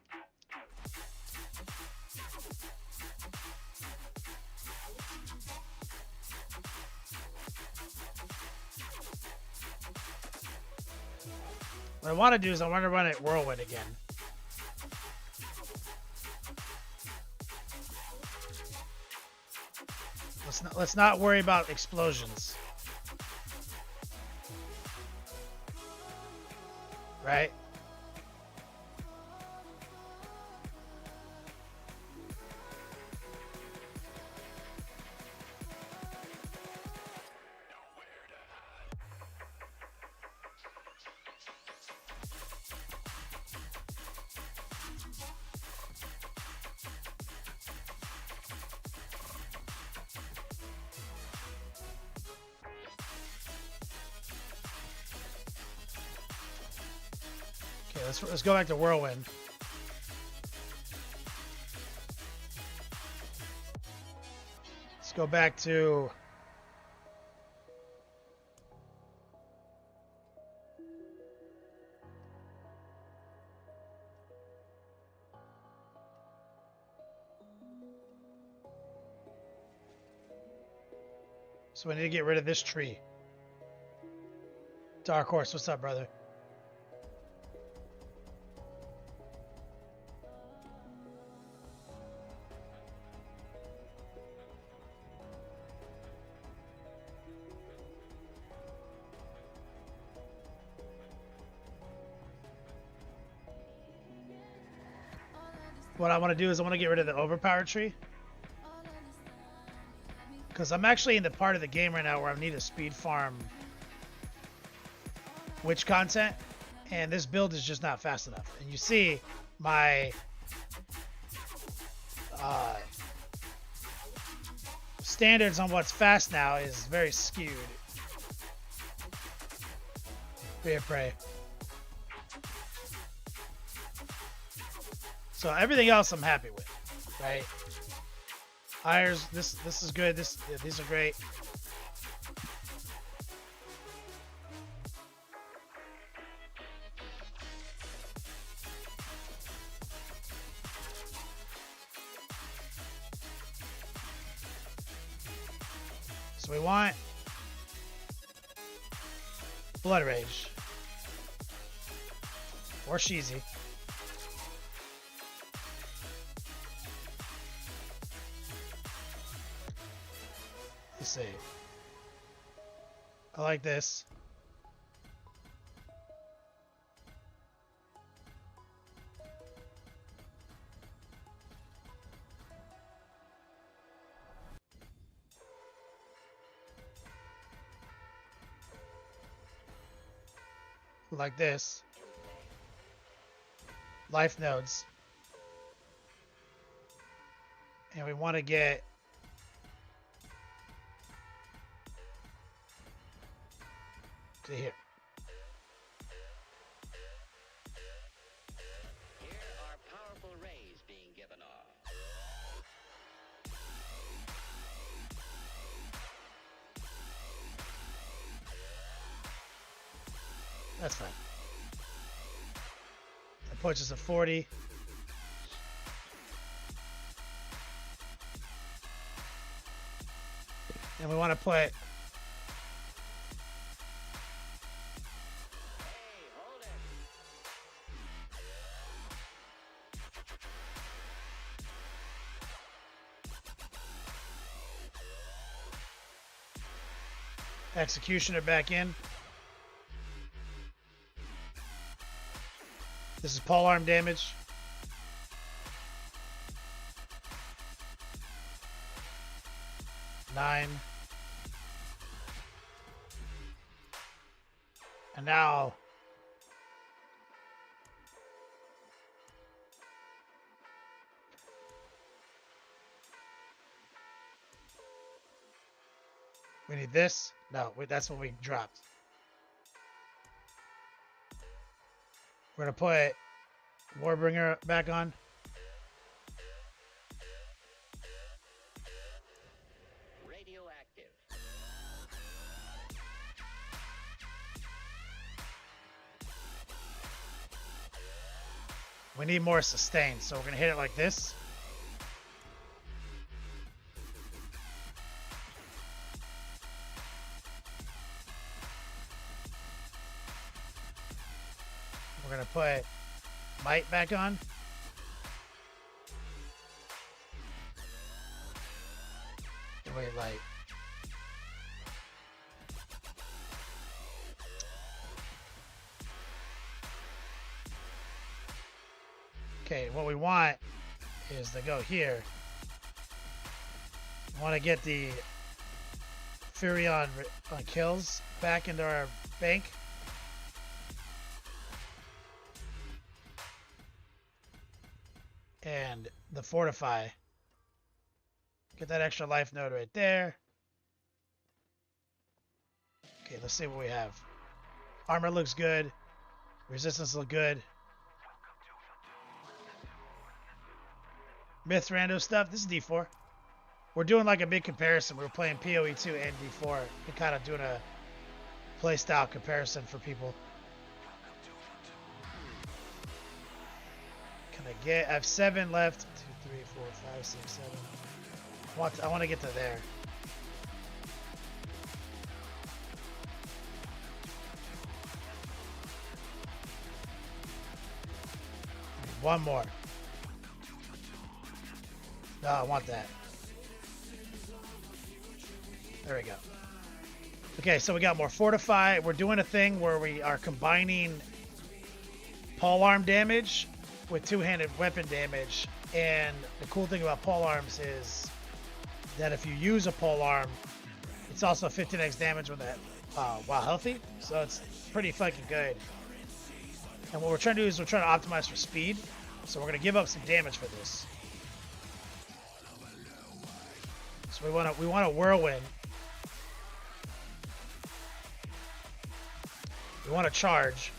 What I want to do is I want to run it Whirlwind again. Let's not worry about explosions. Right? Okay, let's go back to Whirlwind. Let's go back to so we need to get rid of this tree. Dark Horse, what's up, brother? What I want to do is I want to get rid of the overpower tree. Because I'm actually in the part of the game right now where I need a speed farm witch content. And this build is just not fast enough. And you see my standards on what's fast now is very skewed. Be prey. So everything else I'm happy with, right? Hires, this is good. These are great. So we want Blood Rage or Sheezy. Let's see. I like this. Like this. Life nodes. And we want to get to here. Here are powerful rays being given off. That's fine. That puts us at 40. And we want to put Hey, hold it. Executioner back in. This is pole arm damage. Nine. And now we need this. No, that's what we dropped. We're gonna put Warbringer back on. Radioactive. We need more sustain, so we're gonna hit it like this. We're gonna put Might back on. Wait, light. Okay, what we want is to go here. We want to get the Fury on kills back into our bank. And the Fortify. Get that extra life node right there. Okay, let's see what we have. Armor looks good. Resistance looks good. Myth rando stuff. This is D4. We're doing like a big comparison. We're playing POE2 and D4. We're kind of doing a playstyle comparison for people. Can I get? I have 7 left. 2, 3, 4, 5, 6, 7. I want to get to there. One more. No, I want that. There we go. Okay, so we got more Fortify. We're doing a thing where we are combining polearm damage with two-handed weapon damage. And the cool thing about polearms is that if you use a polearm, it's also 15x damage with that while healthy. So it's pretty fucking good. And what we're trying to do is we're trying to optimize for speed. So we're going to give up some damage for this. So we want a whirlwind. We want to charge.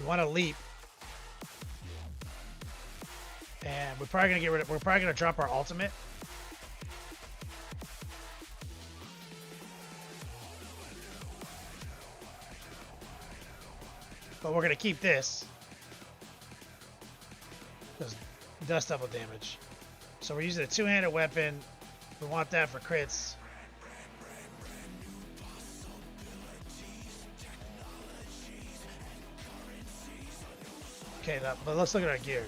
We want to leap. And we're probably gonna drop our ultimate. But we're gonna keep this. Because it does double damage. So we're using a two-handed weapon. We want that for crits. Okay, but let's look at our gear.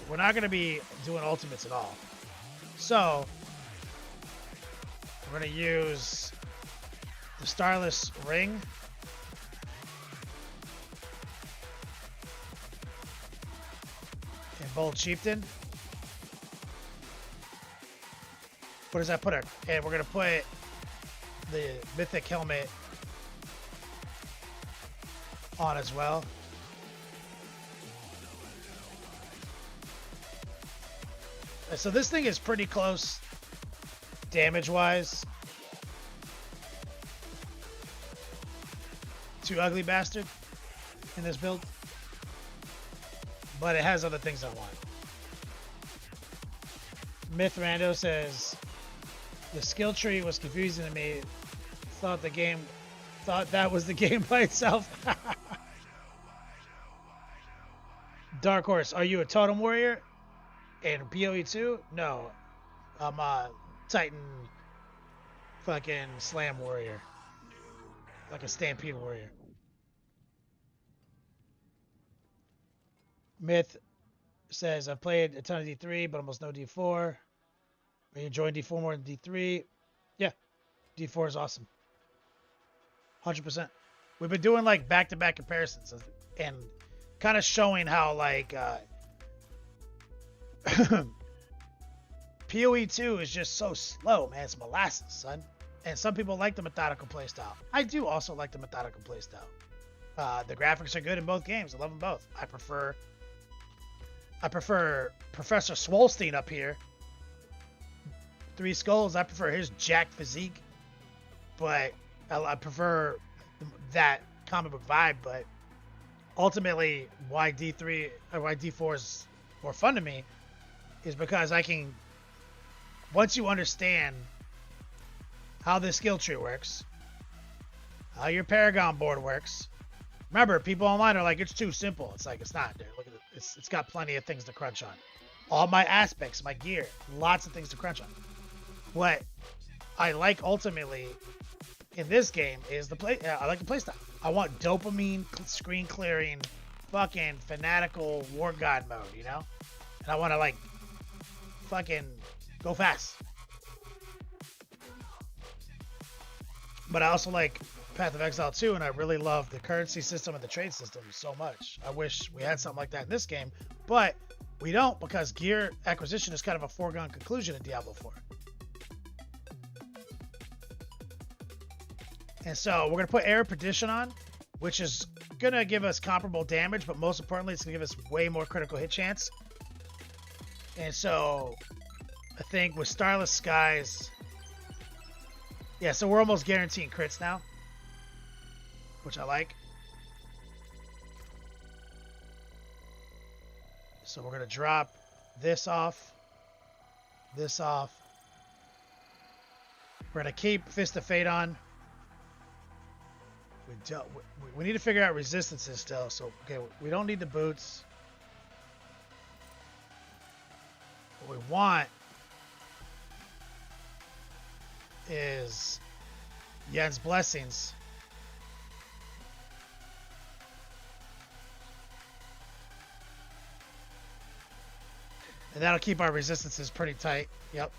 We're not going to be doing ultimates at all. So, we're going to use the Starless Ring. And Bold Chieftain. What does that put our... And we're going to put the Mythic Helmet on as well. So this thing is pretty close damage-wise to Ugly Bastard in this build. But it has other things I want. Myth Rando says, the skill tree was confusing to me. Thought that was the game by itself. Dark Horse, are you a Totem Warrior? And POE2? No. I'm a Titan fucking Slam Warrior. Like a Stampede Warrior. Myth says, I've played a ton of D3, but almost no D4. Are you enjoying D4 more than D3? Yeah. D4 is awesome. 100%. We've been doing like back-to-back comparisons and kind of showing how like POE2 is just so slow, man. It's molasses, son. And some people like the methodical playstyle. I do also like the methodical playstyle. The graphics are good in both games. I love them both. I prefer Professor Swolstein up here. Three Skulls. I prefer his jacked physique, but I prefer that comic book vibe. But ultimately, why D3 or why D4 is more fun to me is because I can, once you understand how the skill tree works, how your Paragon board works. Remember, people online are like, it's too simple. It's like, it's not, dude. Look at it. It's got plenty of things to crunch on. All my aspects, my gear, lots of things to crunch on. What I like ultimately in this game is I like the playstyle. I want dopamine screen clearing, fucking fanatical war god mode, you know? And I want to like fucking go fast. But I also like Path of Exile 2, and I really love the currency system and the trade system so much. I wish we had something like that in this game, but we don't, because gear acquisition is kind of a foregone conclusion in Diablo 4. And so we're going to put Air of Perdition on, which is going to give us comparable damage, but most importantly, it's going to give us way more critical hit chance. And so I think with Starless Skies, yeah, so we're almost guaranteeing crits now, which I like. So we're going to drop this off, this off. We're going to keep Fist of Fate on. We need to figure out resistances still. So, okay, we don't need the boots. What we want is Yen's Blessings. And that'll keep our resistances pretty tight. Yep.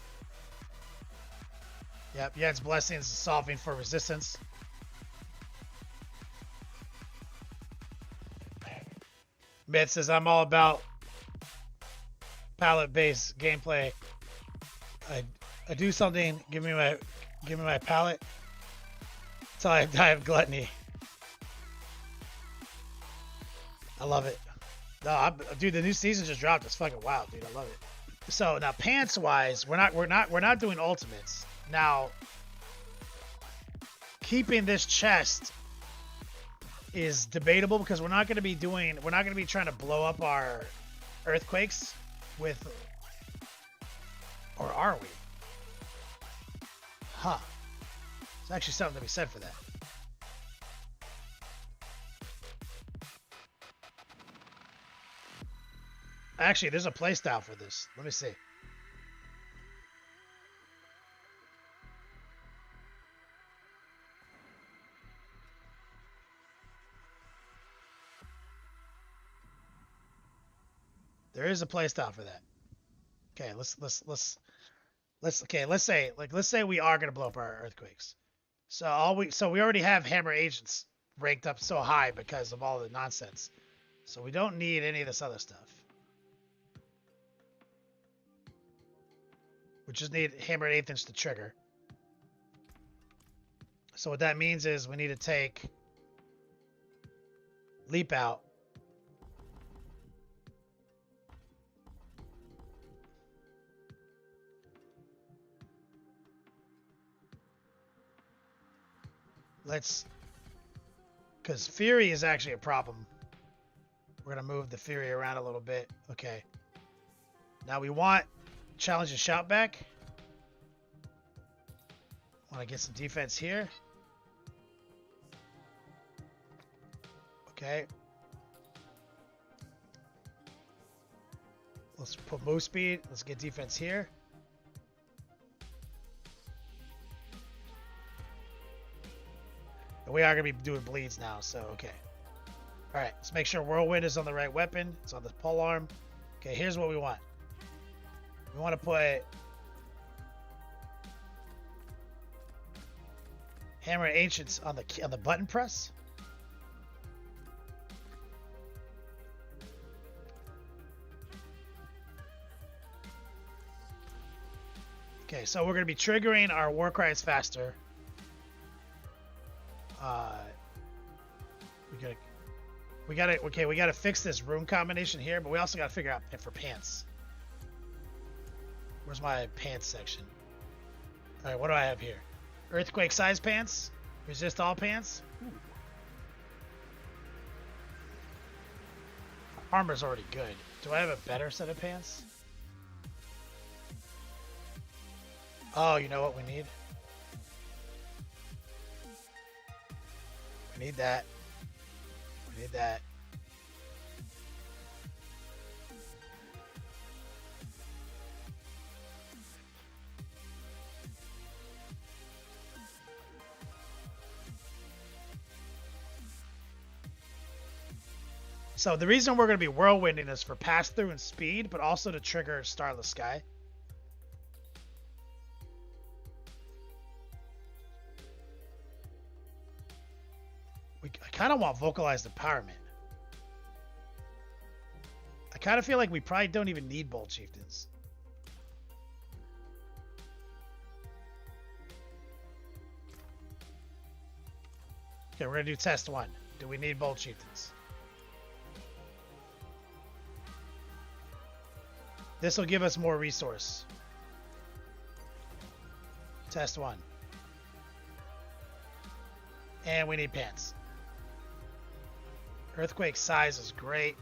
Yep, Yen's Blessings is solving for resistance. Myth says, I'm all about palette-based gameplay. I do something, give me my palette until I die of gluttony. I love it. No, dude, the new season just dropped. It's fucking wild, dude. I love it. So now, pants-wise, we're not doing ultimates. Now, keeping this chest is debatable because we're not going to be trying to blow up our earthquakes with, or are we? Huh. There's actually something to be said for that. Actually, there's a playstyle for this. Let me see. There is a playstyle for that. Okay, let's say we are gonna blow up our earthquakes. So we already have hammer agents ranked up so high because of all the nonsense. So we don't need any of this other stuff. We just need hammer 1/8 inch to trigger. So what that means is we need to take leap out. Because Fury is actually a problem. We're going to move the Fury around a little bit. Okay. Now we want Challenge and Shout back. Want to get some defense here. Okay. Let's put move speed. Let's get defense here. And we are going to be doing bleeds now, so okay. Alright, let's make sure Whirlwind is on the right weapon. It's on the pole arm. Okay, here's what we want. We want to put Hammer and Ancients on the button press. Okay, so we're gonna be triggering our war cries faster. We gotta fix this rune combination here, but we also gotta figure out if for pants. Where's my pants section? All right, what do I have here? Earthquake size pants, resist all pants. Ooh. Armor's already good. Do I have a better set of pants? Oh, you know what we need? We need that. We need that. So the reason we're going to be whirlwinding is for pass through and speed, but also to trigger Starless Sky. I kind of want vocalized empowerment. I kind of feel like we probably don't even need Bold Chieftains. Okay, we're going to do test 1. Do we need Bold Chieftains? This will give us more resource. Test 1. And we need pants. Earthquake size is great.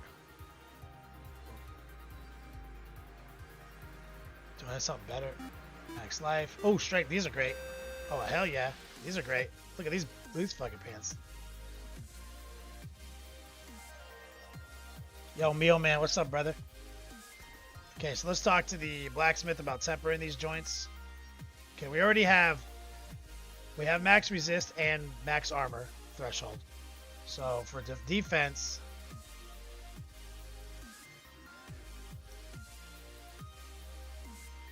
Do I have something better? Max life. Oh, strength. These are great. Oh, hell yeah. These are great. Look at these fucking pants. Yo, Meal Man, what's up, brother? Okay, so let's talk to the blacksmith about tempering these joints. Okay, we already have... We have max resist and max armor threshold. So for defense...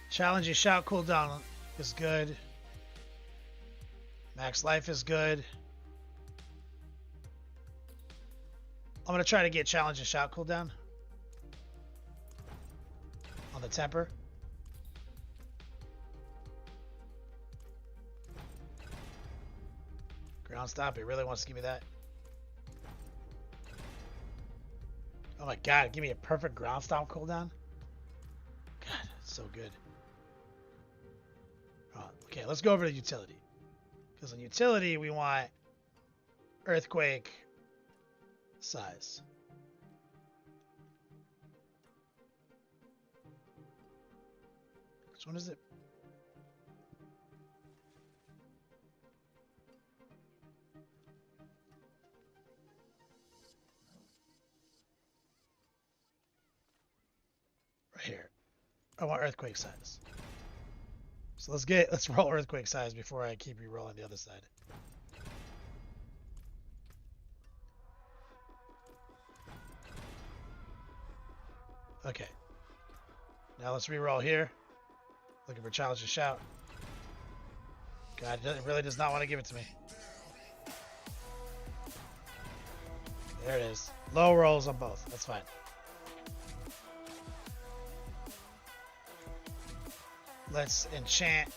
Challenging shout cooldown is good. Max life is good. I'm going to try to get challenge and shout cooldown on the temper. Ground stomp, it really wants to give me that. Oh my god, give me a perfect ground stomp cooldown. God, it's so good. Oh, okay, let's go over to utility. Because in utility, we want earthquake size. Which one is it? Right here. I want earthquake size. So let's roll earthquake size before I keep re-rolling the other side. Okay. Now let's re-roll here. Looking for challenge and shout. God, it really does not want to give it to me. There it is. Low rolls on both. That's fine. Let's enchant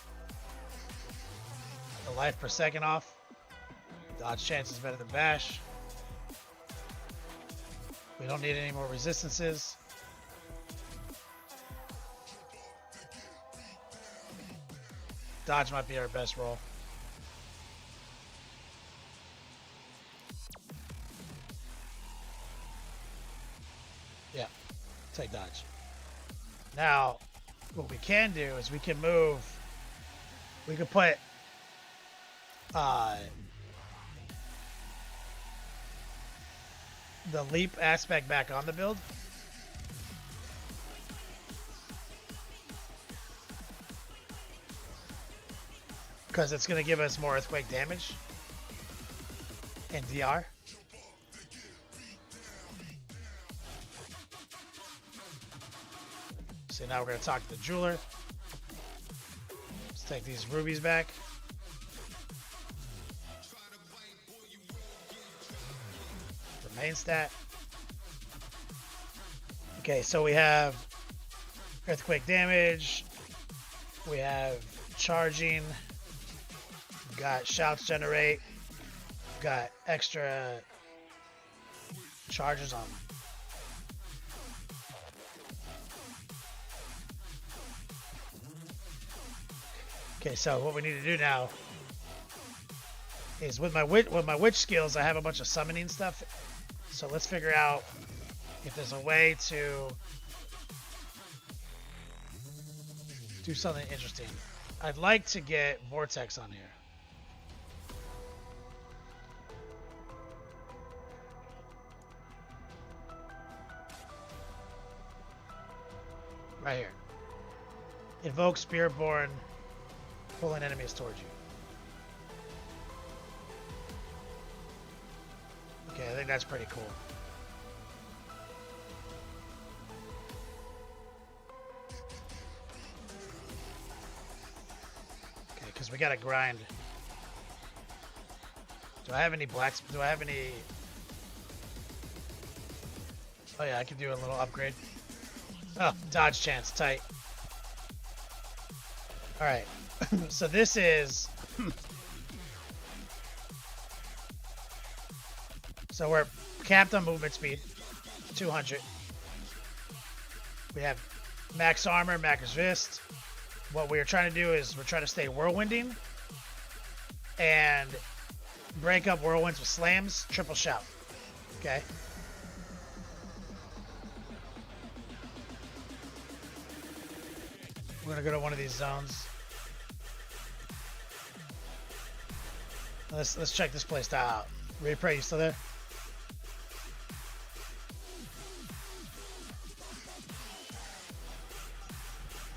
the life per second off. Dodge chance is better than bash. We don't need any more resistances. Dodge might be our best roll. Yeah, take dodge. Now, what we can do is we can move. We could put the leap aspect back on the build. Because it's going to give us more earthquake damage and DR. So now we're going to talk to the jeweler. Let's take these rubies back. main stat. Okay, so we have earthquake damage. We have charging. We've got shouts generate. We've got extra charges on. Okay, so what we need to do now is with my witch skills, I have a bunch of summoning stuff. So let's figure out if there's a way to do something interesting. I'd like to get Vortex on here. Right here. Invoke Spiritborn, pulling enemies towards you. Okay, I think that's pretty cool. Okay, because we gotta grind. Do I have any blacks? Do I have any? Oh yeah, I can do a little upgrade. Oh, dodge chance, tight. All right, so this is. So we're capped on movement speed, 200. We have max armor, max resist. What we're trying to do is we're trying to stay whirlwinding and break up whirlwinds with slams, triple shout. Okay. We're gonna go to one of these zones. Let's check this place out. Replay, you still there?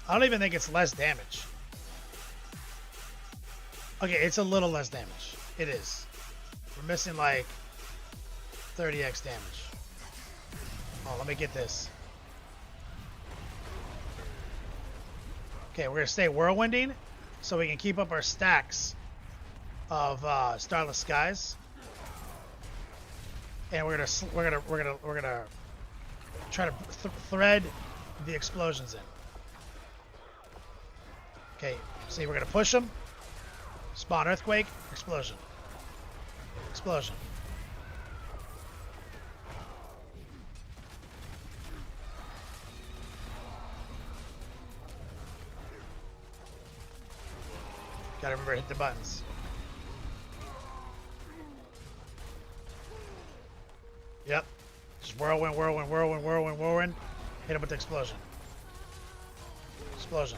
I don't even think it's less damage. Okay, it's a little less damage. It is. We're missing like 30x damage. Oh, let me get this. Okay, we're gonna stay whirlwinding so we can keep up our stacks of Starless Skies. And we're gonna try to thread the explosions in. Okay, see, we're gonna push them. Spawn earthquake, explosion. Explosion. Gotta remember to hit the buttons. Yep. Just whirlwind, whirlwind, whirlwind, whirlwind, whirlwind. Hit him with the explosion. Explosion.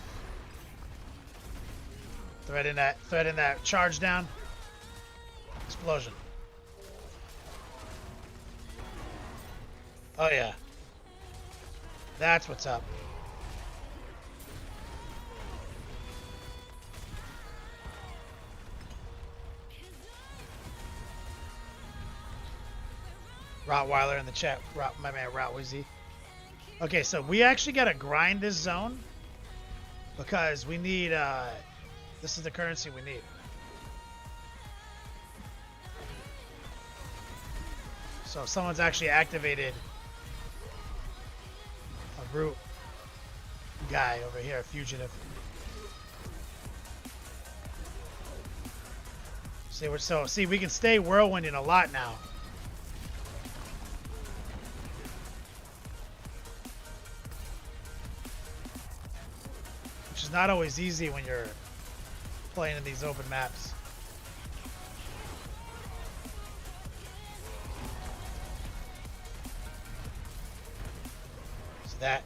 Thread in that charge down. Explosion. Oh yeah. That's what's up. Rottweiler in the chat. My man Rotwizzy. Okay, so we actually gotta grind this zone because we need this is the currency we need. So someone's actually activated a brute guy over here, a fugitive. See, we can stay whirlwinding a lot now. Which is not always easy when you're playing in these open maps. So that.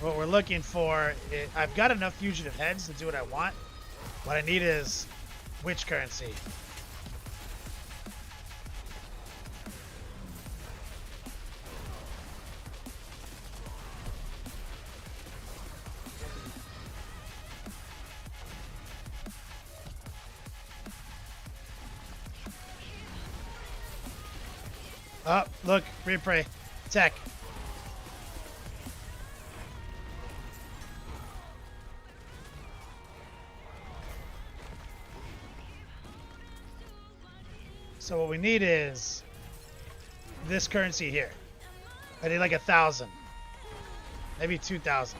What we're looking for, I've got enough fugitive heads to do what I want. What I need is witch currency. Oh, look, replay. Tech. So what we need is this currency here. I need like 1,000, maybe 2,000.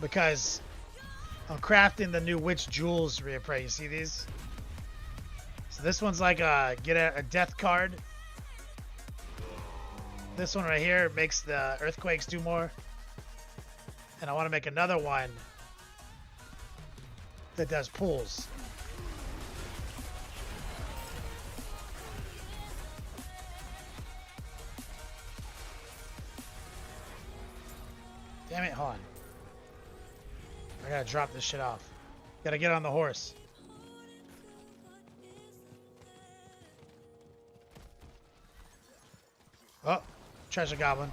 Because I'm crafting the new witch jewels reappraise. You see these? So this one's like get a death card. This one right here makes the earthquakes do more. And I want to make another one that does pulls. Damn it, hold on. I gotta drop this shit off. Gotta get on the horse. Oh, treasure goblin.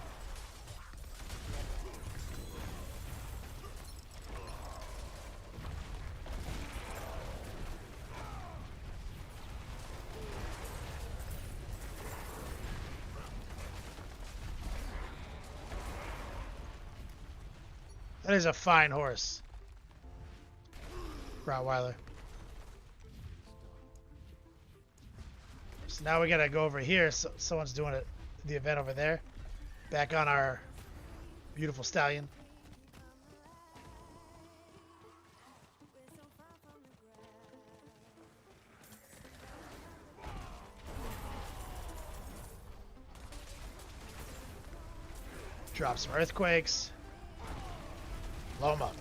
That is a fine horse. Rottweiler. So now we gotta go over here. So someone's doing it, the event over there. Back on our beautiful stallion. Drop some earthquakes. Blow 'em up.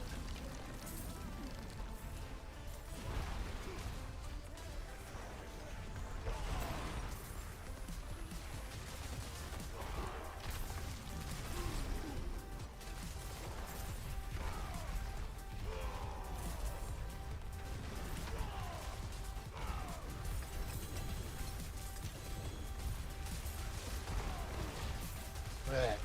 Look at that.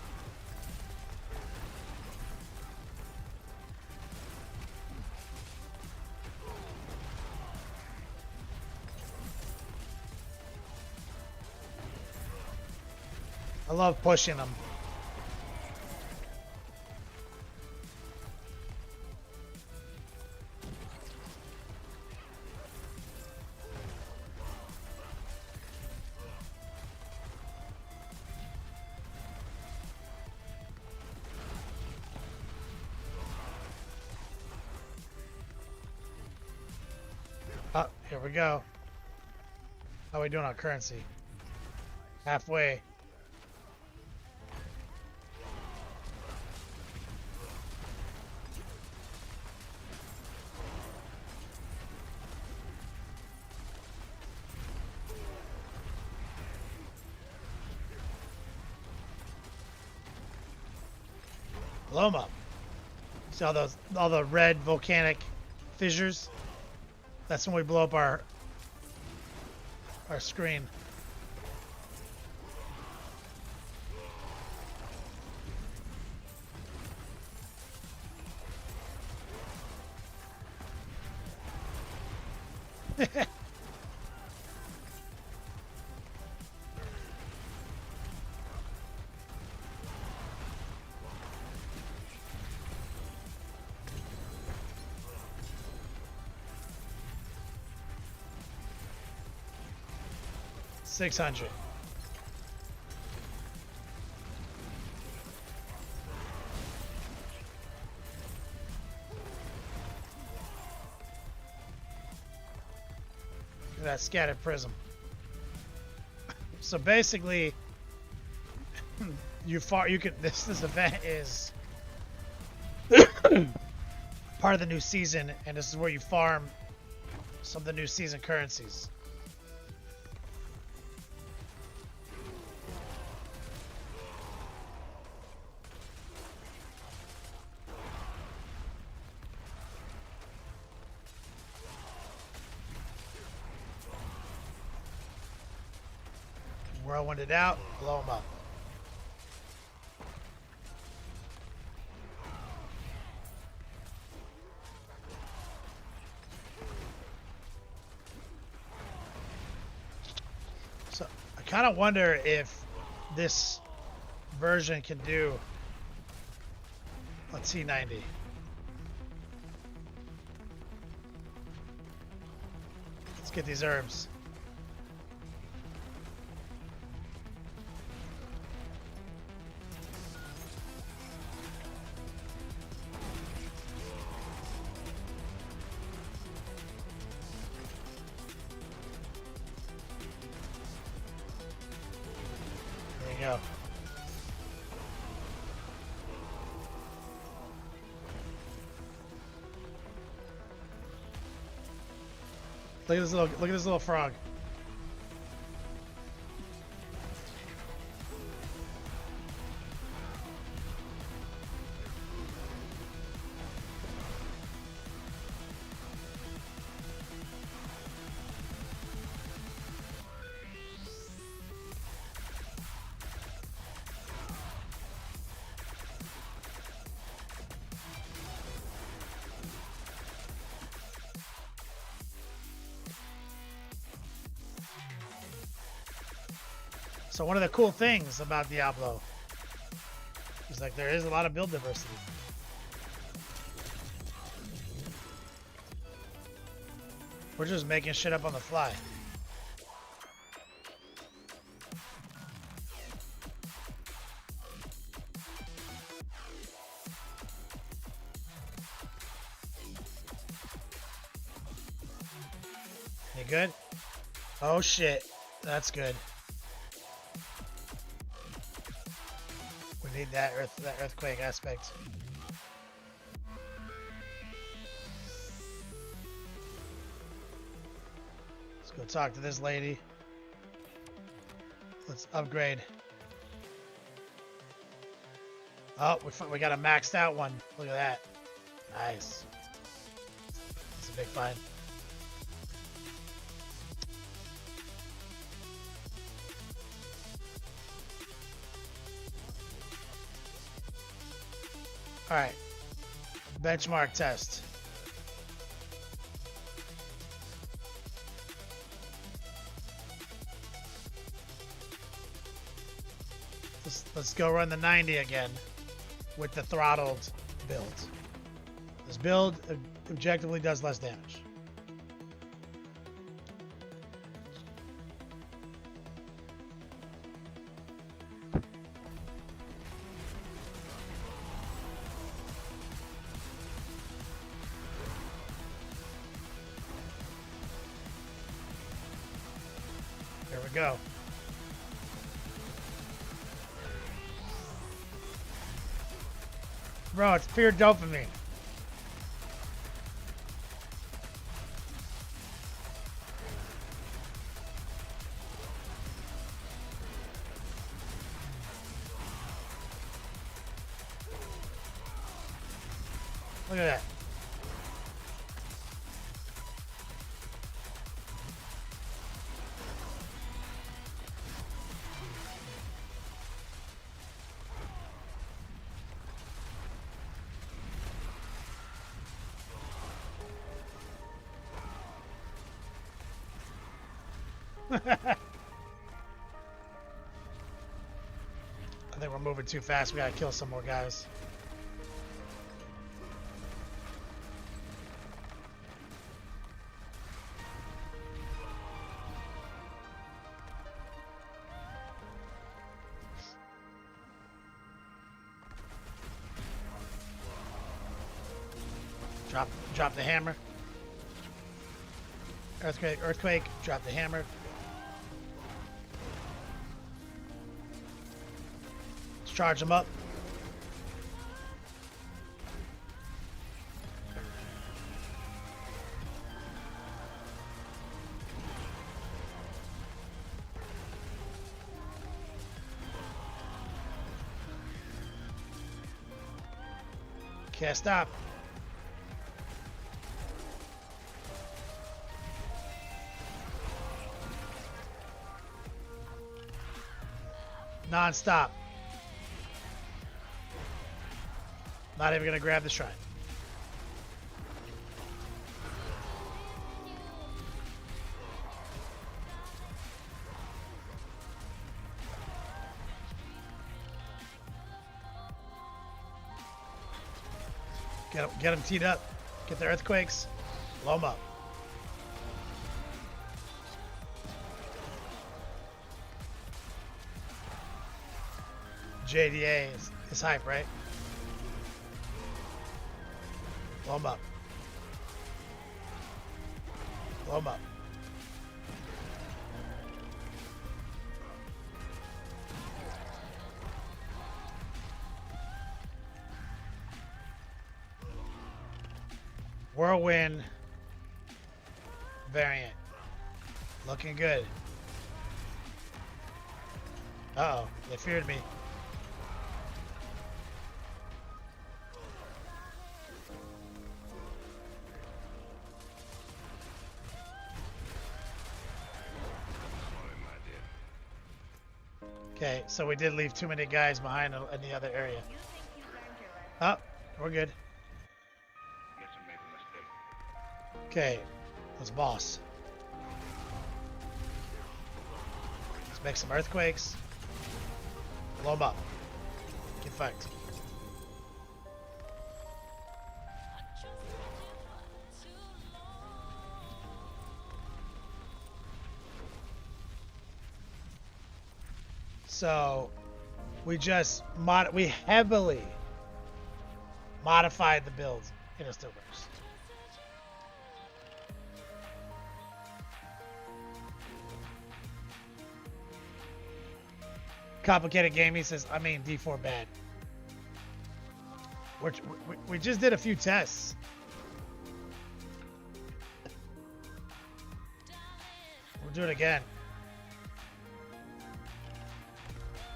I love pushing them. Oh, here we go. How are we doing on currency? Halfway. Blow 'em up. See all the red volcanic fissures? That's when we blow up our screen. $600. Look at that scattered prism. So basically, you can. This event is part of the new season, and this is where you farm some of the new season currencies. Whirlwind it out, blow them up. So I kind of wonder if this version can do a T90. Let's get these herbs. There you go. Look at this little frog. So one of the cool things about Diablo is like there is a lot of build diversity. We're just making shit up on the fly. You good? Oh shit. That's good. We need that earthquake aspect. Let's go talk to this lady. Let's upgrade. Oh, we got a maxed out one. Look at that. Nice. It's a big find. All right. Benchmark test. Let's go run the 90 again with the throttled build. This build objectively does less damage. Here we go. Bro, it's pure dopamine. Look at that. I think we're moving too fast. We gotta kill some more guys. Drop the hammer. Earthquake, drop the hammer. Let's charge them up. Can't stop. Non-stop. Not even gonna grab the shrine. Get them teed up. Get the earthquakes. Blow them up. JDA is hype, right? Blow them up. Blow them up. Whirlwind variant. Looking good. Uh-oh. They feared me. Okay, so we did leave too many guys behind in the other area. Oh, we're good. Okay, let's boss. Let's make some earthquakes. Blow them up. Get fucked. So we just we heavily modified the build in Astillverse. Complicated game, he says. I mean, D4 bad. We just did a few tests. We'll do it again.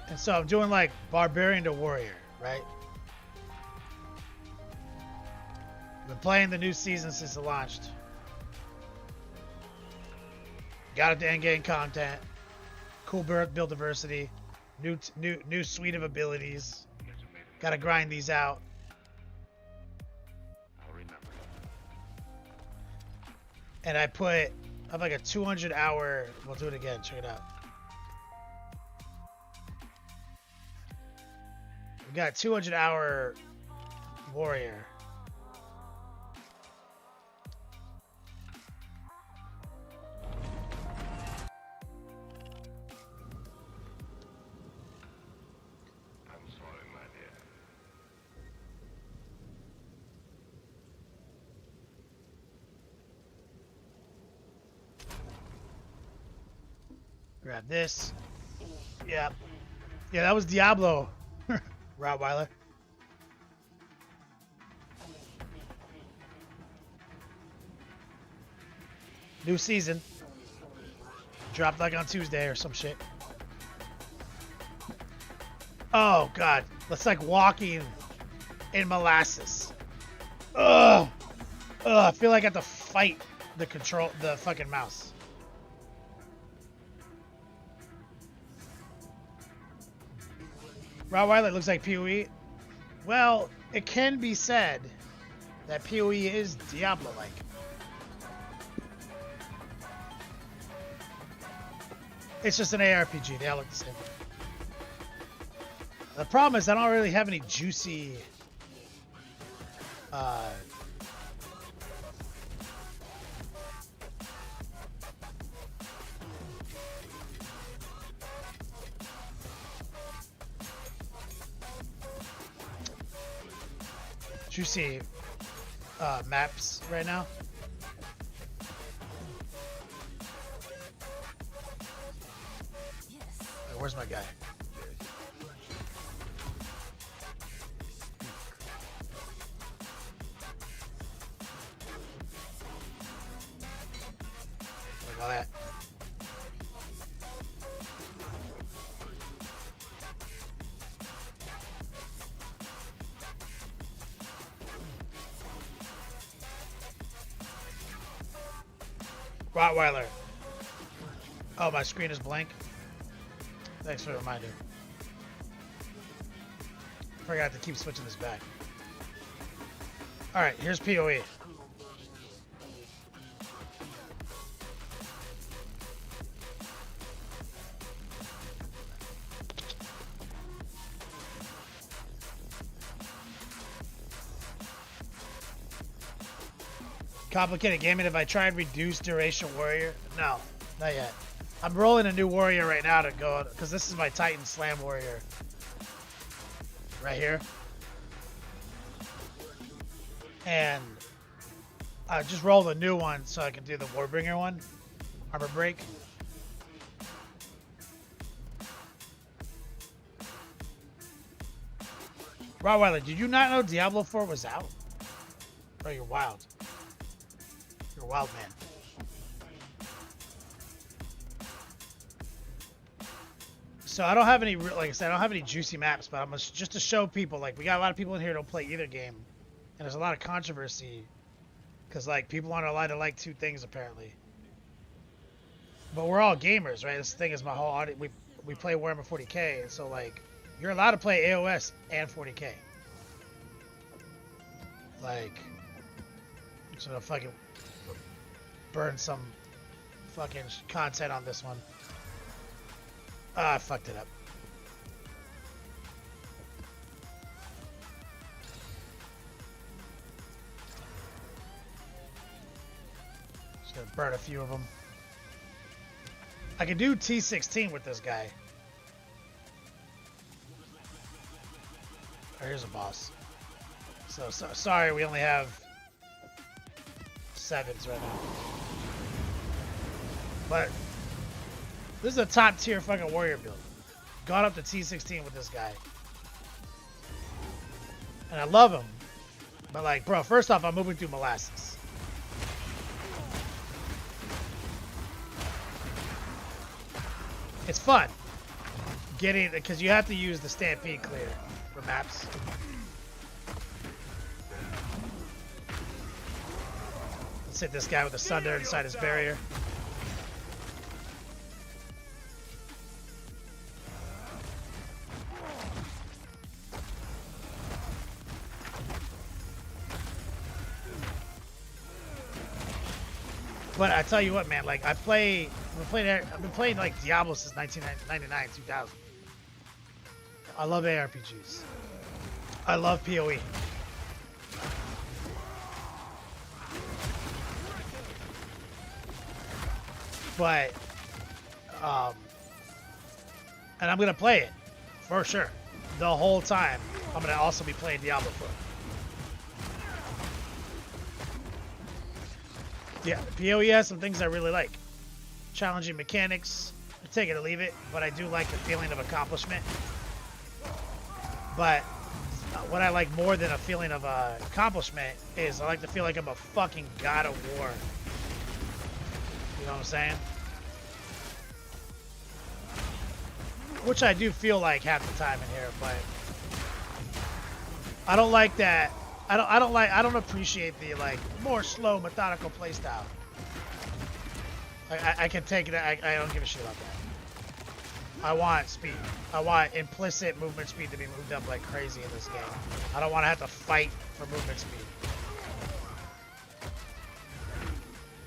And so I'm doing like Barbarian to Warrior, right? Been playing the new season since it launched. Got it to end game content. Cool build diversity. New suite of abilities. Gotta grind these out. I'll remember. And I have like a 200 hour, we'll do it again, check it out. We got 200 hour warrior. I'm sorry, my dear. Grab this. Yeah. Yeah, that was Diablo. Rottweiler. New season. Dropped like on Tuesday or some shit. Oh god. That's like walking in molasses. Ugh. Ugh. I feel like I have to fight the fucking mouse. Rottweiler looks like POE. Well, it can be said that POE is Diablo-like. It's just an ARPG. They all look the same. The problem is I don't really have any juicy maps right now. Wait, where's my guy? Look at that. Rottweiler. Oh, my screen is blank. Thanks for the reminder. Forgot to keep switching this back. Alright, here's POE. Complicated gaming. If I tried reduced duration warrior, no, not yet. I'm rolling a new warrior right now to go because this is my Titan Slam warrior right here, and I just rolled a new one so I can do the Warbringer one, armor break. Rottweiler, did you not know Diablo 4 was out? Bro, you're wild. You're a wild man. So I don't have any, like I said, I don't have any juicy maps, but I'm just to show people, like, we got a lot of people in here who don't play either game, and there's a lot of controversy, because, like, people aren't allowed to like two things, apparently. But we're all gamers, right? This thing is my whole audience. We play Warhammer 40k, and so, like, you're allowed to play AOS and 40k. Like, I'm just gonna fucking burn some fucking content on this one. Ah, I fucked it up. Just gonna burn a few of them. I can do T16 with this guy. Oh, here's a boss. So sorry, we only have 7s right now. But this is a top tier fucking warrior build. Got up to T16 with this guy. And I love him. But like, bro, first off, I'm moving through molasses. It's fun. Getting, because you have to use the Stampede clear for maps. Let's hit this guy with a Sunder inside his barrier. But I tell you what, man, like I've been playing like Diablo since 1999, 2000. I love ARPGs. I love POE. But, and I'm gonna play it for sure. The whole time, I'm gonna also be playing Diablo 4. Yeah, PoE has some things I really like. Challenging mechanics, take it or leave it, but I do like the feeling of accomplishment. But what I like more than a feeling of accomplishment is I like to feel like I'm a fucking god of war. You know what I'm saying? Which I do feel like half the time in here, but I don't like that. I don't appreciate the like more slow, methodical playstyle. I can take it. I don't give a shit about that. I want speed. I want implicit movement speed to be moved up like crazy in this game. I don't want to have to fight for movement speed.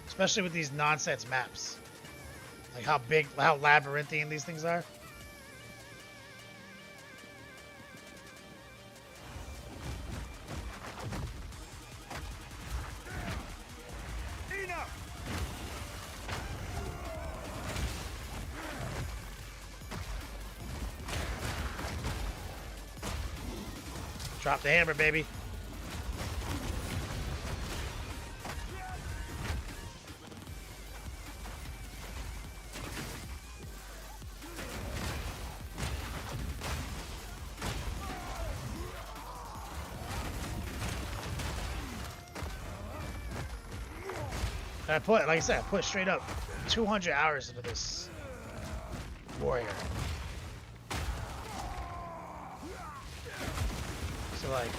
Especially with these nonsense maps. Like how big, how labyrinthine these things are. Drop the hammer, baby. I put, like I said, I put straight up 200 hours into this warrior. So like,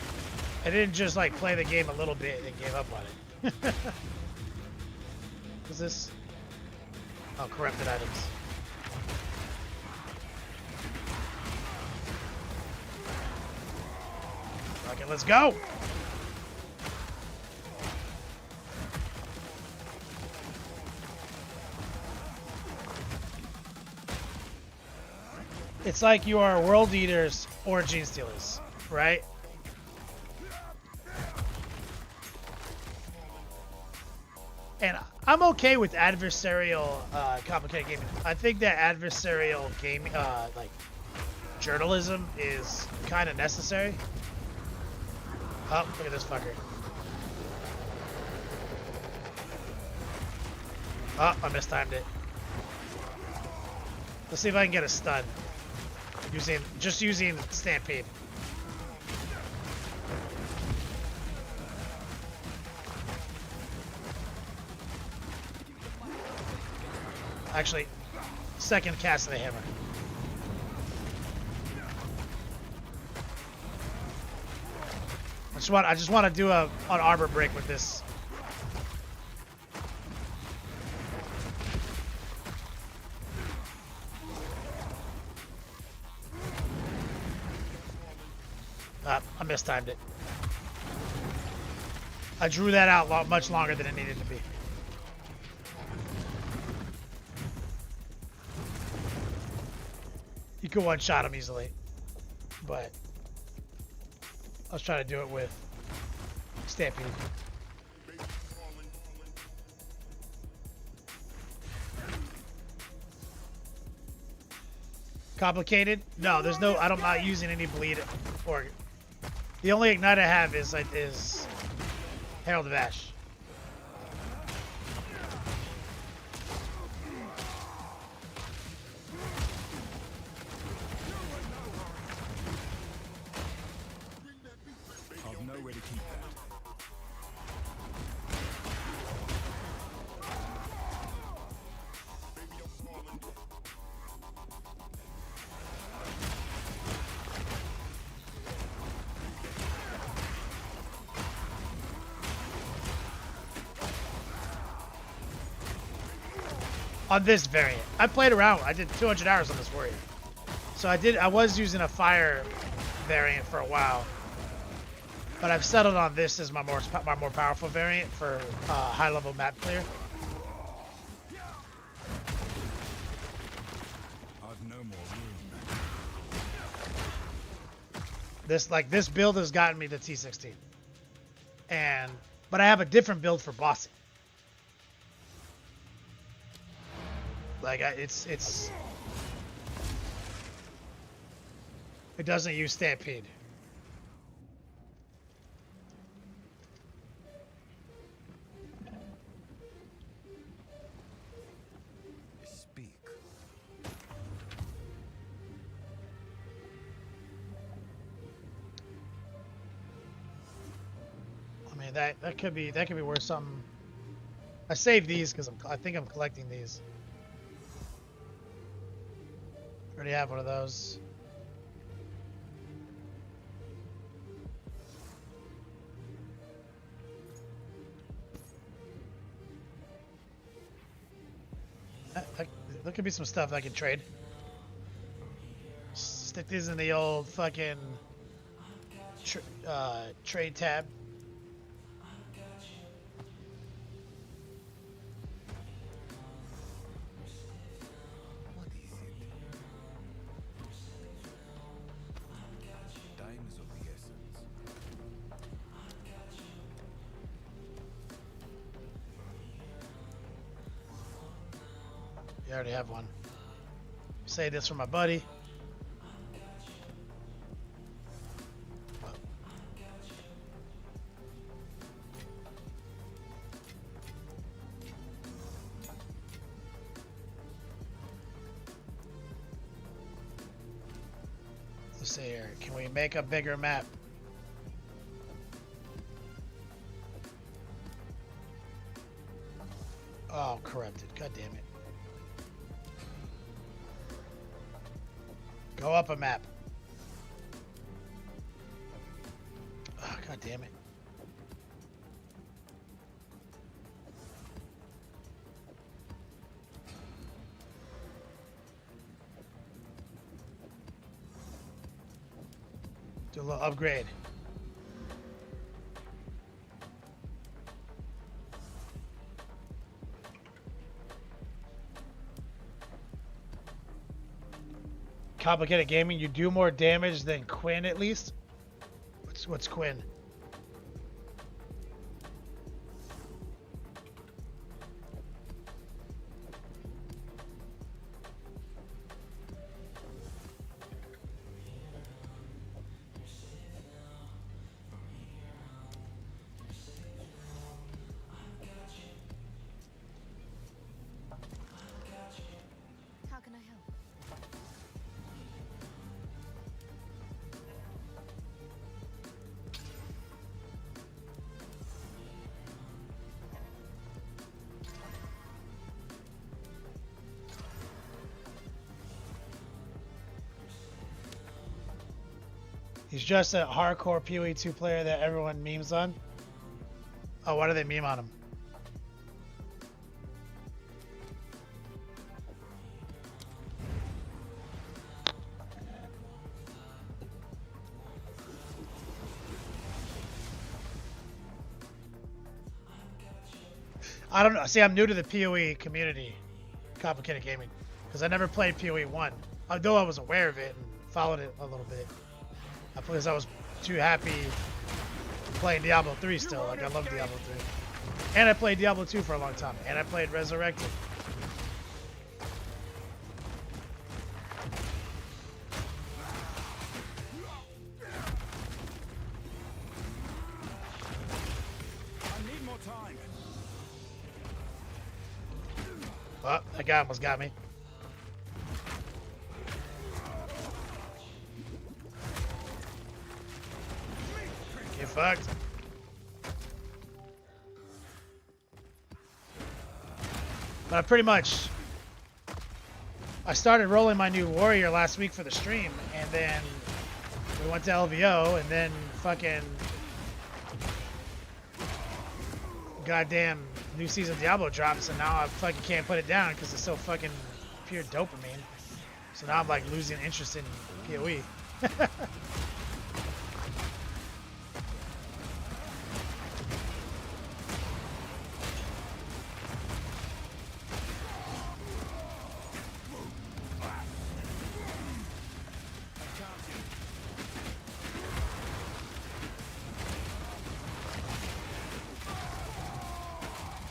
I didn't just like play the game a little bit and gave up on it. What's this? Oh, corrupted items. Okay, let's go. It's like you are World Eaters or Gene Stealers, right? And I'm okay with adversarial complicated gaming. I think that adversarial gaming, like journalism, is kind of necessary. Oh, look at this fucker. Oh, I mistimed it. Let's see if I can get a stun. Using Stampede. Actually, second cast of the hammer. I just want to do an armor break with this. I mistimed it. I drew that out much longer than it needed to be. You could one-shot him easily, but I was trying to do it with Stampede. Complicated? No, there's no. I'm not using any bleed or. The only ignite I have is Herald of Ash. I've nowhere to keep that. On this variant, I played around. I did 200 hours on this warrior, so I was using a fire variant for a while, but I've settled on this as my more powerful variant for high level map clear. I've no more room. This build has gotten me to T16, but I have a different build for bossing. Like it doesn't use Stampede. Speak. I mean that could be worth something. I saved these because I think I'm collecting these. Already have one of those. There could be some stuff I can trade. Stick these in the old fucking trade tab. What is it? Time is of the essence. You already have one. Say this for my buddy. Let's see here. Can we make a bigger map? Oh, corrupted. God damn it. Go up a map. Oh, God damn it. Do a little upgrade. Complicated gaming, you do more damage than Quinn at least? What's Quinn? He's just a hardcore POE2 player that everyone memes on. Oh, why do they meme on him? I don't know. See, I'm new to the POE community, complicated gaming, because I never played POE 1, although I was aware of it and followed it a little bit. Because I was too happy playing Diablo 3 still. Like, I love Diablo 3. And I played Diablo 2 for a long time. And I played Resurrected. I need more time. Oh, that guy almost got me. Get fucked. But I pretty much... I started rolling my new warrior last week for the stream, and then we went to LVO, and then fucking... goddamn new season Diablo drops, and now I fucking can't put it down because it's so fucking pure dopamine. So now I'm like losing interest in PoE.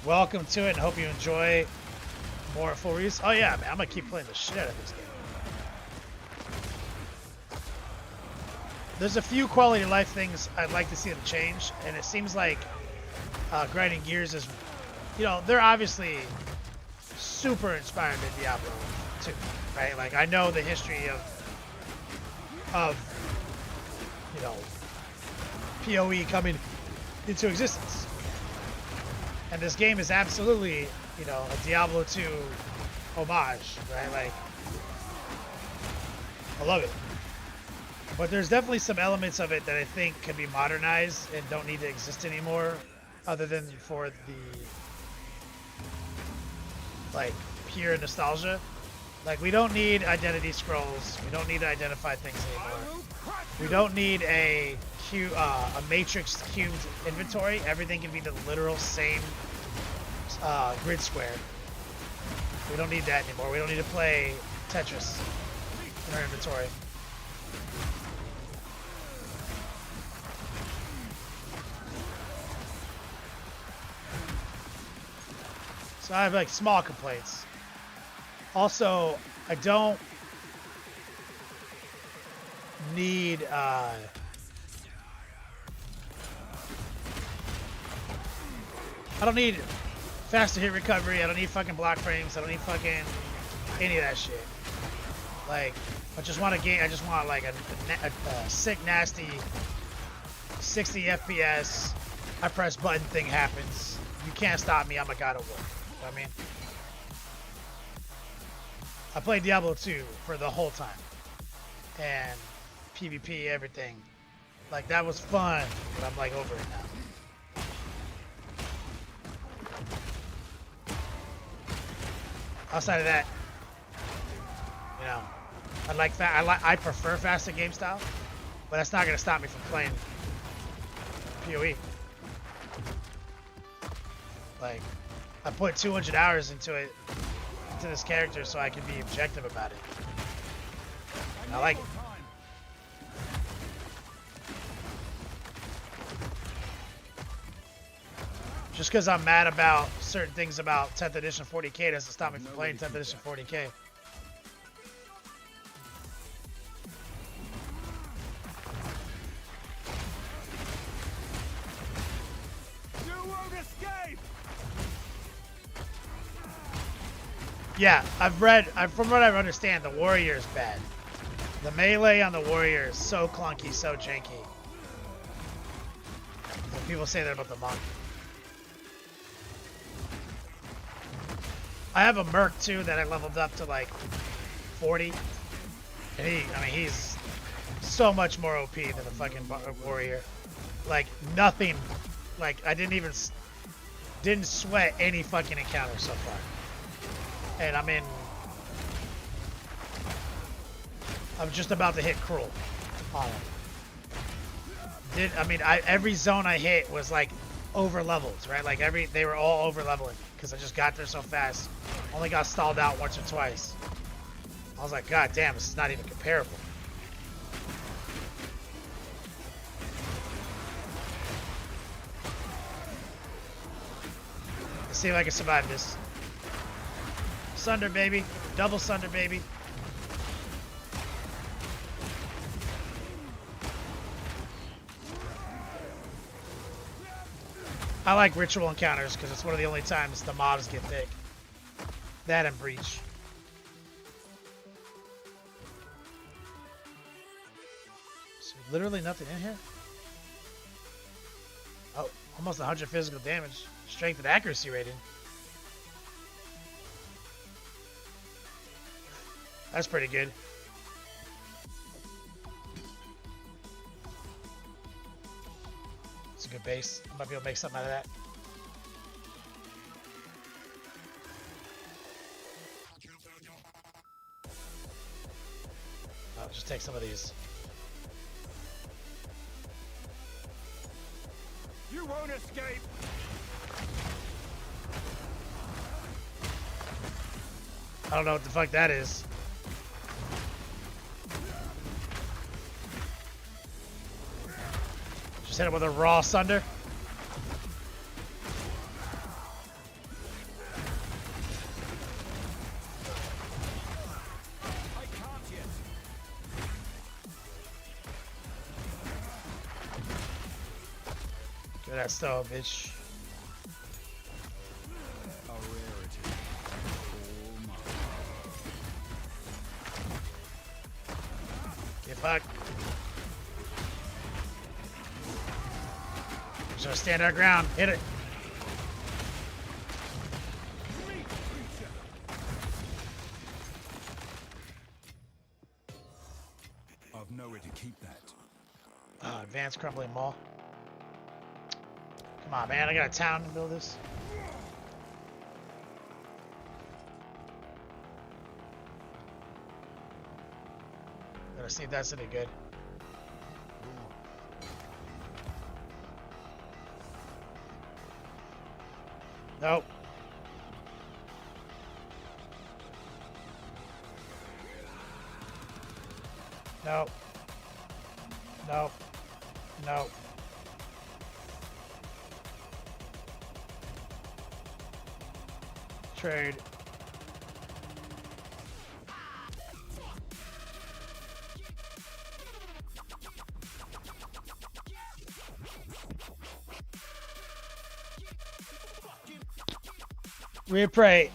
Welcome to it, and hope you enjoy more full release. Oh yeah, man, I'm gonna keep playing the shit out of this game. There's a few quality of life things I'd like to see them change, and it seems like grinding gears is, you know, they're obviously super inspired by Diablo 2, right? Like, I know the history of you know, PoE coming into existence. And this game is absolutely, you know, a Diablo 2 homage, right? Like, I love it. But there's definitely some elements of it that I think can be modernized and don't need to exist anymore, other than for the, like, pure nostalgia. Like, we don't need identity scrolls. We don't need to identify things anymore. We don't need a matrix cubed inventory. Everything can be the literal same grid square. We don't need that anymore. We don't need to play Tetris in our inventory. So I have like small complaints. Also, I don't need I don't need faster hit recovery. I don't need fucking block frames. I don't need fucking any of that shit. Like, I just want a game. I just want like a sick, nasty 60 FPS. I press button, thing happens. You can't stop me. I'm a god of war. You know what I mean? I played Diablo 2 for the whole time. And PvP, everything. Like, that was fun, but I'm like over it now. Outside of that, you know, I prefer faster game style, but that's not gonna stop me from playing PoE. Like, I put 200 hours into this character so I can be objective about it. And I like it. Just because I'm mad about certain things about 10th edition 40k doesn't stop me from playing 10th edition 40k. You won't escape. Yeah, from what I understand, the warrior is bad. The melee on the warrior is so clunky, so janky. And people say that about the monk. I have a merc too that I leveled up to like 40, and he's so much more OP than the fucking warrior. Like nothing. Like I didn't sweat any fucking encounter so far. And I'm just about to hit Cruel on him. Every zone I hit was like over levels, right? Like they were all over leveling because I just got there so fast. Only got stalled out once or twice. I was like, God damn, this is not even comparable. Let's see if I can survive this. Sunder, baby. Double Sunder, baby. I like ritual encounters because it's one of the only times the mobs get thick. That and Breach. So literally nothing in here? Oh, almost 100 physical damage. Strength and accuracy rating. That's pretty good. It's a good base. I might be able to make something out of that. I'll just take some of these. You won't escape. I don't know what the fuck that is. Just hit it with a raw Sunder. I can't yet. Give that stove, bitch. A rarity. Oh my. Get fucked. Just gonna stand our ground. Hit it. I've nowhere to keep that. Advanced crumbling mall. Come on, man. I got a town to build this. Gotta see if that's any good. Nope. Nope. Nope. Nope. Trade. Reapray.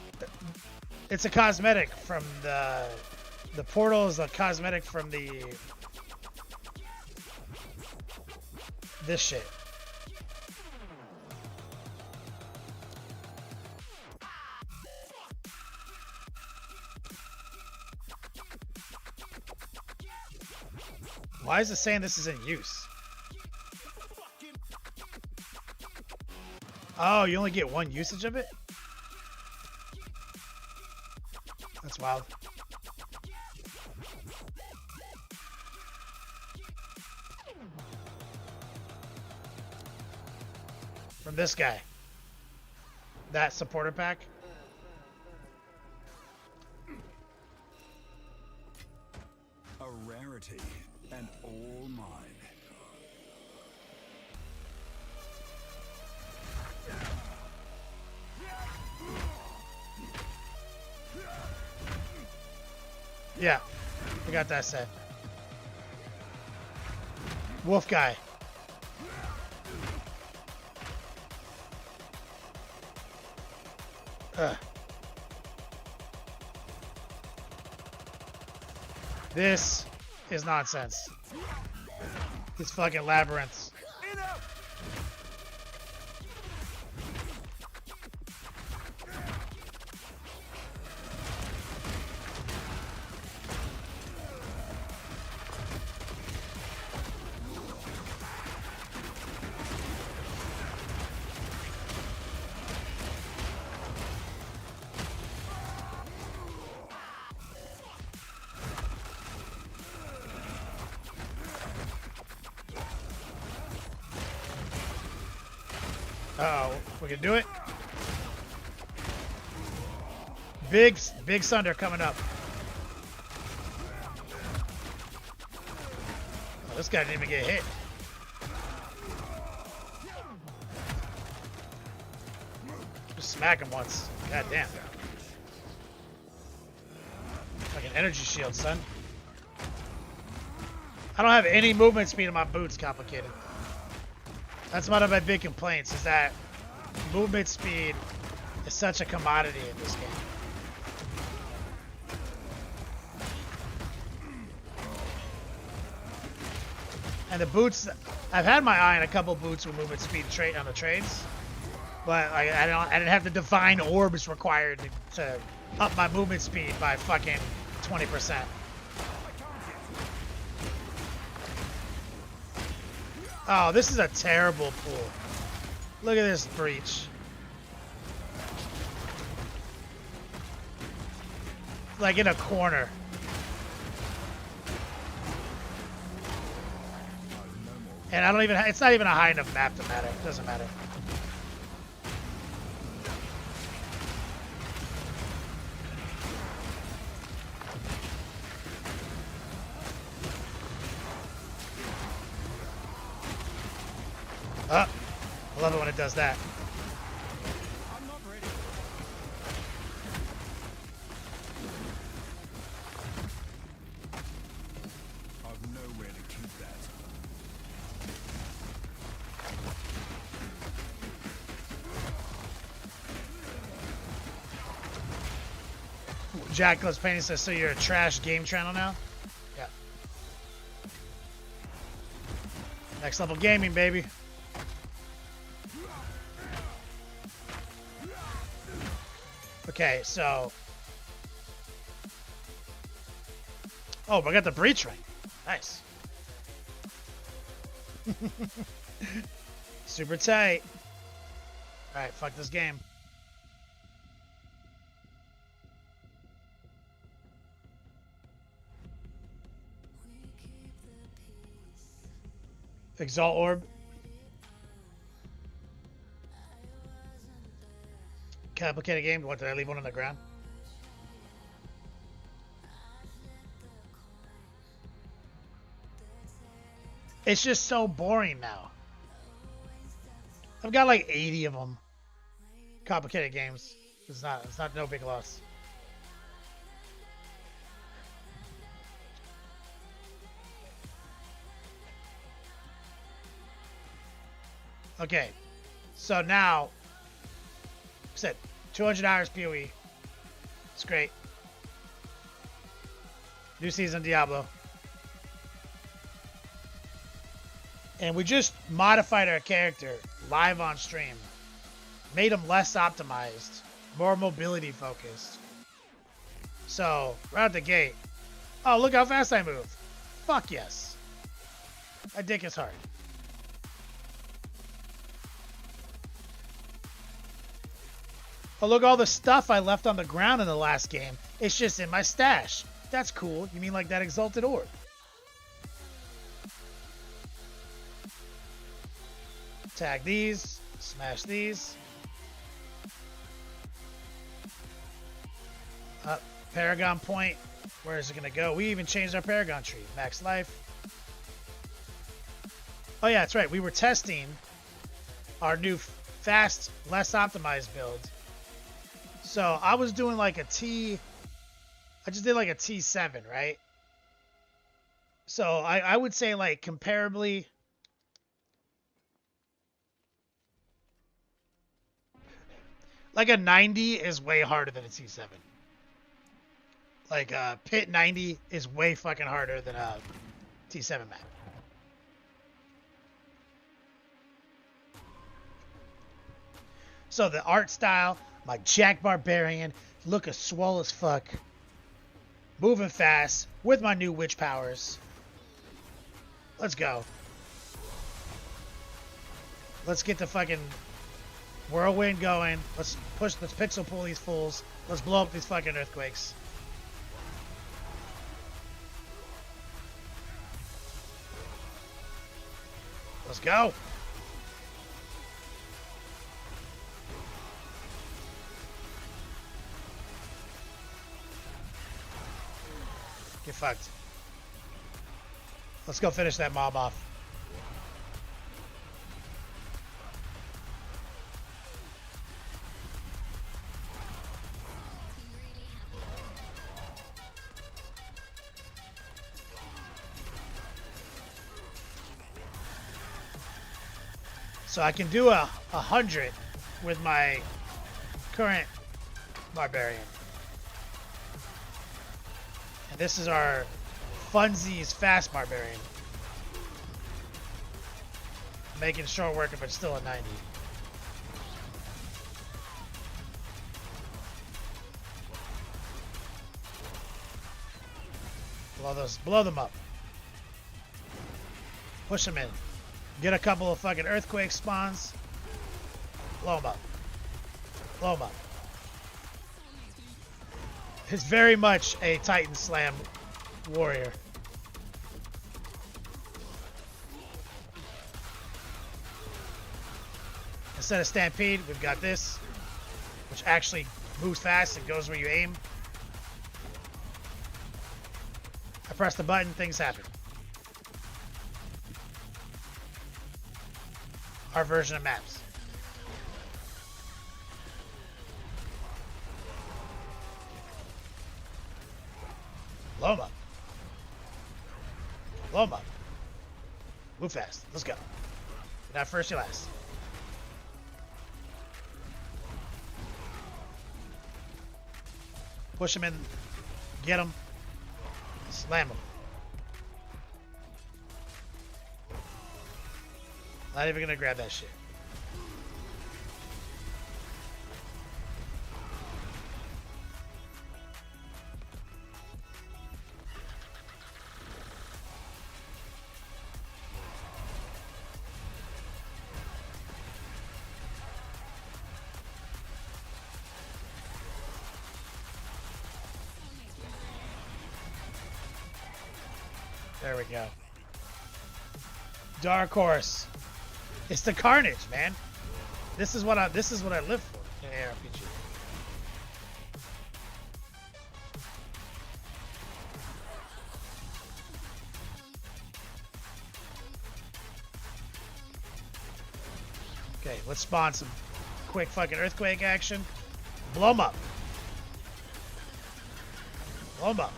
It's a cosmetic from the portal is a cosmetic from this shit. Why is it saying this is in use? Oh, you only get one usage of it? That's wild. From this guy. That supporter pack. A rarity and all mine. Yeah, I got that set. Wolf guy. This is nonsense. These fucking labyrinths. Uh-oh, we can do it. Big Sunder coming up. Oh, this guy didn't even get hit. Just smack him once. God damn. Like an energy shield, son. I don't have any movement speed in my boots, complicated. That's one of my big complaints, is that movement speed is such a commodity in this game. And the boots, I've had my eye on a couple boots with movement speed on the trades, but I didn't have the divine orbs required to up my movement speed by fucking 20%. Oh, this is a terrible pool. Look at this breach. Like in a corner. And I don't even, it's not even a high enough map to matter. It doesn't matter. Oh, I love it when it does that. I'm not ready. I've nowhere to keep that. Jack Goes Painting says, so you're a trash game channel now? Yeah. Next level gaming, baby. Okay, so... Oh, we got the breach ring. Nice. Super tight. Alright, fuck this game. Exalt Orb. Complicated game. What, did I leave one on the ground? It's just so boring now. I've got like 80 of them. Complicated games. It's not no big loss. Okay. So now, like I said, 200 hours POE. It's great. New season Diablo. And we just modified our character live on stream. Made him less optimized, more mobility focused. So, right out the gate. Oh, look how fast I move. Fuck yes. My dick is hard. Oh, look all the stuff I left on the ground in the last game. It's just in my stash. That's cool. You mean like that exalted orb? Tag these. Smash these. Paragon point. Where is it going to go? We even changed our Paragon tree. Max life. Oh yeah, that's right. We were testing our new fast, less optimized build. So I was doing like a T... I just did like a T7, right? So I would say like comparably... Like a 90 is way harder than a T7. Like Pit 90 is way fucking harder than a T7 map. So the art style, my Jack Barbarian, look as swole as fuck. Moving fast with my new witch powers. Let's go. Let's get the fucking whirlwind going. Let's pixel pull these fools. Let's blow up these fucking earthquakes. Let's go. Get fucked. Let's go finish that mob off. So I can do 100 with my current barbarian. And this is our funsies fast barbarian. Making short work if it's still a 90. Blow them up. Push them in. Get a couple of fucking earthquake spawns. Blow them up. Blow them up. It's very much a Titan Slam warrior. Instead of Stampede, we've got this, which actually moves fast and goes where you aim. I press the button, things happen. Our version of maps. Blow 'em up. Blow 'em up. Move fast. Let's go. You're not first, you're last. Push him in. Get him. Slam him. Not even gonna grab that shit. There we go. Dark Horse. It's the carnage, man. This is what I live for in ARPG. Okay, let's spawn some quick fucking earthquake action. Blow 'em up. Blow 'em up.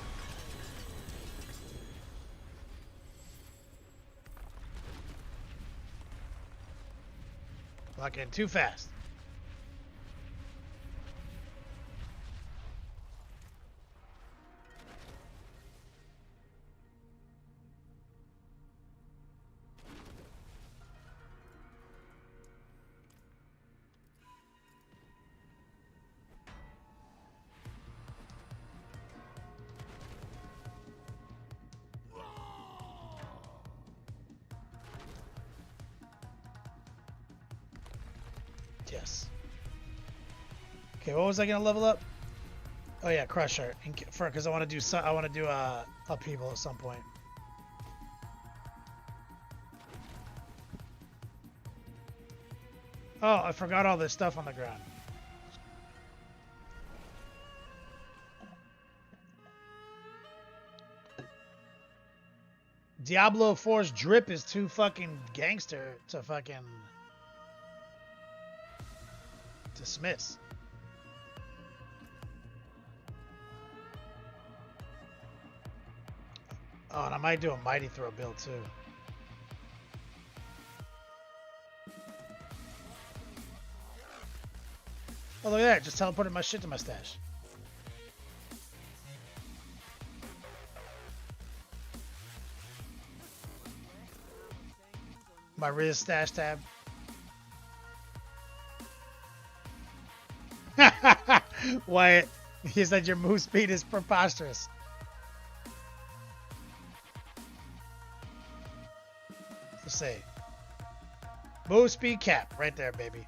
Fucking too fast. Yes. Okay, what was I gonna level up? Oh yeah, Crusher. Because I want to do upheaval at some point. Oh, I forgot all this stuff on the ground. Diablo 4's drip is too fucking gangster to fucking dismiss. Oh, and I might do a mighty throw build too. Oh, look at that. Just teleported my shit to my stash. My Riz stash tab. Wyatt, he said your move speed is preposterous. Let's see. Move speed cap right there, baby.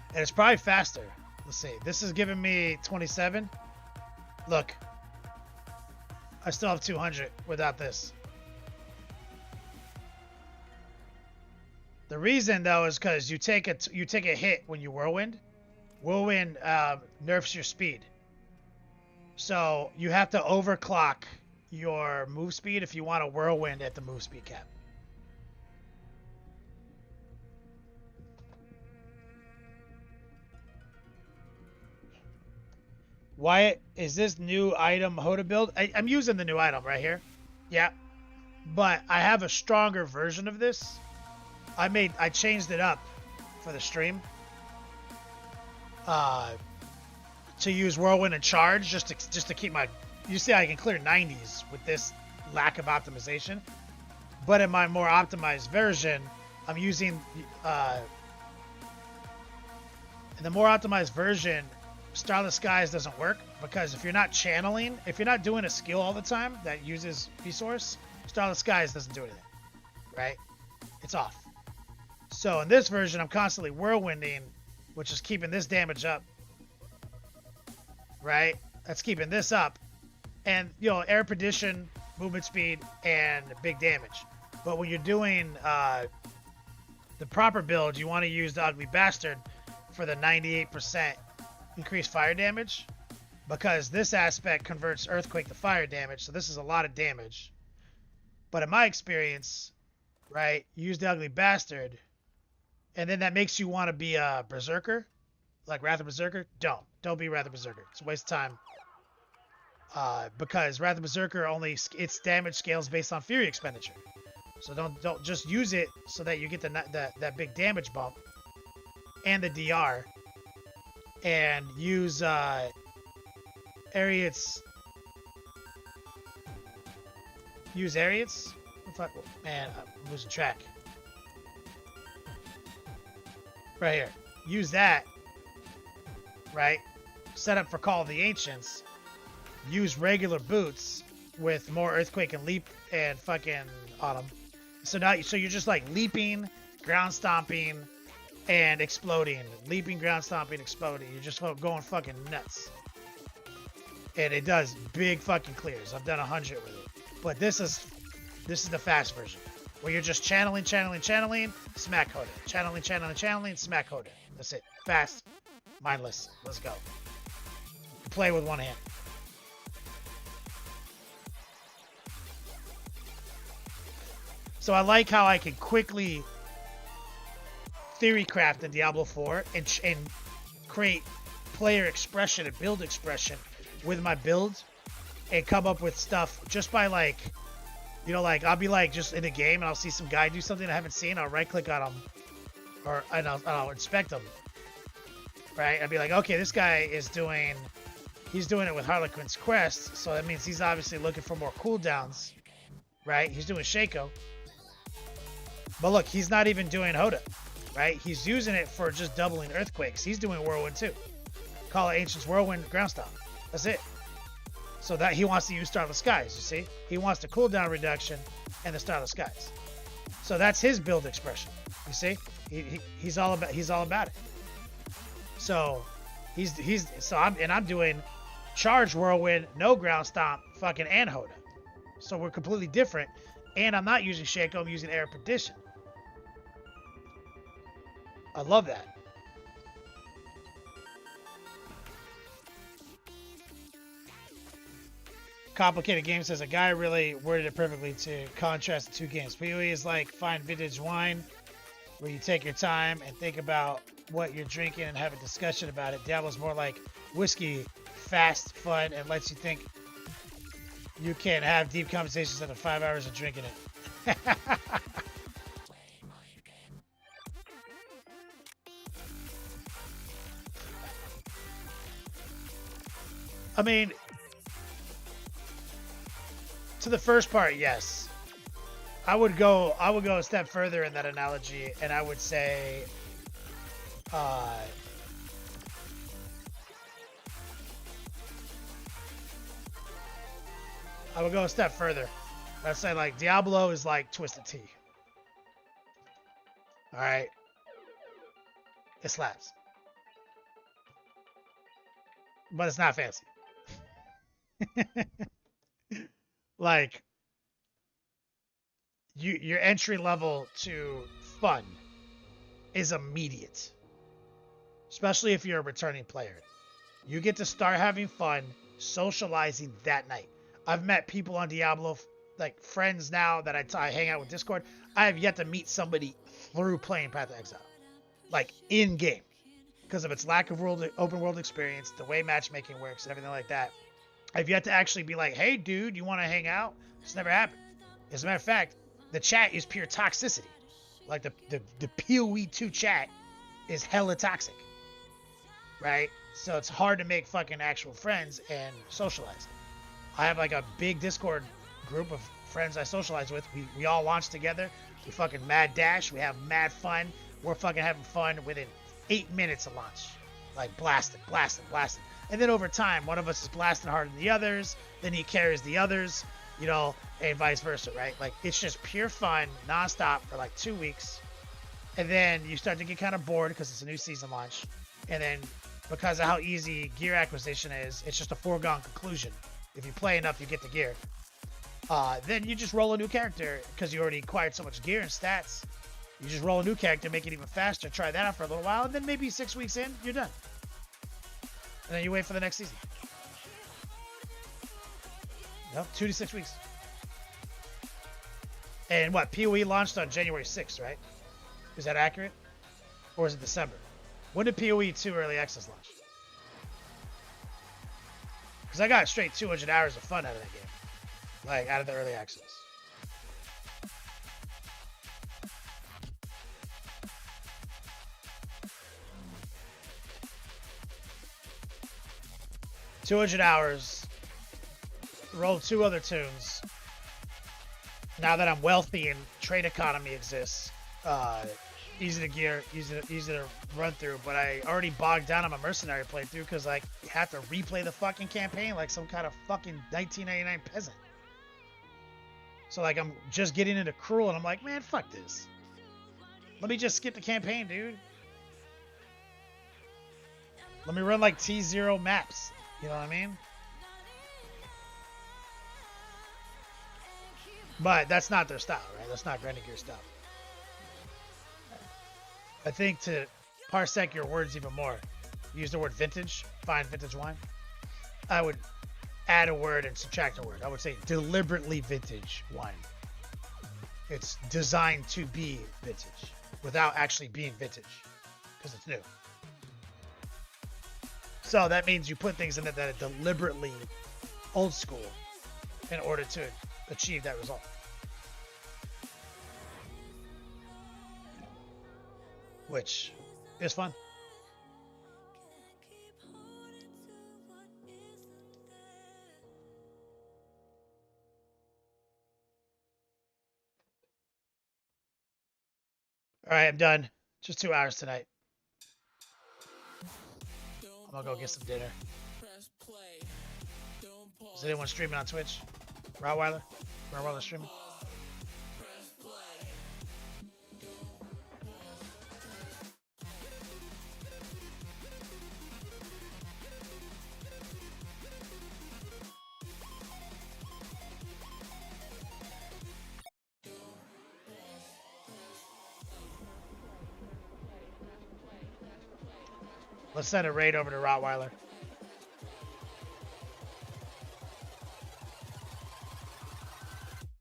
And it's probably faster. Let's see. This is giving me 27. Look. I still have 200 without this. The reason though is because you take a hit when you whirlwind. Whirlwind nerfs your speed, so you have to overclock your move speed if you want a whirlwind at the move speed cap. Wyatt, is this new item Hoda build? I'm using the new item right here. Yeah, but I have a stronger version of this. I changed it up for the stream. To use whirlwind and charge just to keep my. You see, I can clear 90s with this lack of optimization, but in my more optimized version, I'm using in the more optimized version, Starless Skies doesn't work because if you're not channeling, if you're not doing a skill all the time that uses resource, Starless Skies doesn't do anything, right? It's off. So in this version, I'm constantly whirlwinding, which is keeping this damage up, right? That's keeping this up, and you know, air perdition, movement speed, and big damage. But when you're doing the proper build, you want to use the Ugly Bastard for the 98% increased fire damage, because this aspect converts earthquake to fire damage, so this is a lot of damage. But in my experience, right, use the Ugly Bastard, and then that makes you want to be a berserker, like Wrath of Berserker. Don't be Wrath of Berserker. It's a waste of time. Because Wrath of Berserker only its damage scales based on Fury expenditure. So don't just use it so that you get that big damage bump and the DR, and use Ariats. Use Ariats. Man, I'm losing track. Right here. Use that. Right. Set up for Call of the Ancients. Use regular boots with more Earthquake and Leap and fucking Autumn. So you're just like leaping, ground stomping, and exploding. Leaping, ground stomping, exploding. You're just going fucking nuts. And it does big fucking clears. I've done 100 with it. But this is the fast version, where you're just channeling, smack Hoda. Channeling, smack Hoda. That's it. Fast, mindless. Let's go. Play with one hand. So I like how I can quickly theory craft in Diablo 4 and create player expression and build expression with my build, and come up with stuff just by like, you know, like I'll be like just in a game and I'll see some guy do something I haven't seen. I'll right click on him, and I'll inspect him. Right? I'll be like, okay, this guy he's doing it with Harlequin's Quest, so that means he's obviously looking for more cooldowns. Right? He's doing Shaco. But look, he's not even doing Hoda, right? He's using it for just doubling Earthquakes. He's doing Whirlwind too. Call of Ancients, Whirlwind, Ground Stomp. That's it. So that he wants to use Starless Skies, you see? He wants the cooldown reduction and the Starless Skies. So that's his build expression, you see? He's all about it. So I'm doing Charge Whirlwind, no Ground Stomp, fucking and Hoda. So we're completely different. And I'm not using Shaco, I'm using Air Perdition. I love that. Complicated Game says a guy really worded it perfectly to contrast the two games. POE is like fine vintage wine, where you take your time and think about what you're drinking and have a discussion about it. Diablo's more like whiskey, fast, fun, and lets you think you can have deep conversations after 5 hours of drinking it. I mean, to the first part, yes. I would go a step further in that analogy, and I would say I would go a step further. I'd say like Diablo is like Twisted Tea. Alright? It slaps. But it's not fancy. Like, your entry level to fun is immediate, especially if you're a returning player. You get to start having fun socializing that night. I've met people on Diablo, like friends now that I hang out with Discord. I have yet to meet somebody through playing Path of Exile, like in game, because of its lack of open world experience, the way matchmaking works, and everything like that. I've yet to actually be like, hey, dude, you want to hang out? It's never happened. As a matter of fact, the chat is pure toxicity. Like the POE2 chat is hella toxic, right? So it's hard to make fucking actual friends and socialize. I have like a big Discord group of friends I socialize with. We all launch together. We fucking mad dash. We have mad fun. We're fucking having fun within 8 minutes of launch. Like blasting. And then over time, one of us is blasting harder than the others. Then he carries the others, you know, and vice versa, right? Like it's just pure fun, nonstop for like 2 weeks. And then you start to get kind of bored because it's a new season launch. And then because of how easy gear acquisition is, it's just a foregone conclusion. If you play enough, you get the gear. Then you just roll a new character because you already acquired so much gear and stats. You just roll a new character, make it even faster, try that out for a little while, and then maybe 6 weeks in, you're done. And then you wait for the next season. No, 2 to 6 weeks. And what, PoE launched on January 6th, right? Is that accurate? Or is it December? When did PoE2 Early Access launch? Because I got straight 200 hours of fun out of that game. Like, out of the Early Access. $200 hours. Rolled 2 other tunes. Now that I'm wealthy and trade economy exists, easy to gear, easy to run through. But I already bogged down on my mercenary playthrough because like you have to replay the fucking campaign like some kind of fucking 1999 peasant. So like I'm just getting into Cruel and I'm like, man, fuck this. Let me just skip the campaign, dude. Let me run like T0 maps. You know what I mean? But that's not their style, right? That's not Grinding Gear style. I think to parsec your words even more, use the word vintage, find vintage wine. I would add a word and subtract a word. I would say deliberately vintage wine. It's designed to be vintage without actually being vintage because it's new. So that means you put things in it that are deliberately old school in order to achieve that result. Which is fun. All right, I'm done. Just 2 hours tonight. I'm gonna go get some dinner. Is anyone streaming on Twitch? Rottweiler? Rottweiler streaming? Let's send a raid over to Rottweiler.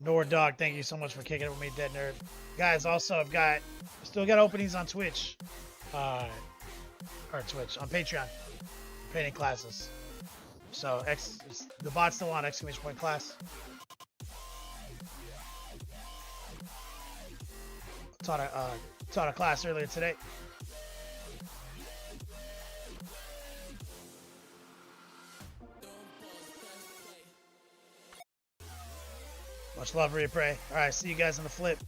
Nord Dog, thank you so much for kicking it with me, Dead Nerd. Guys, also I've still got openings on Twitch. Or Twitch, on Patreon. Painting classes. So the bot's still on, exclamation point class. Taught a class earlier today. Much love, Reapray. All right, see you guys on the flip.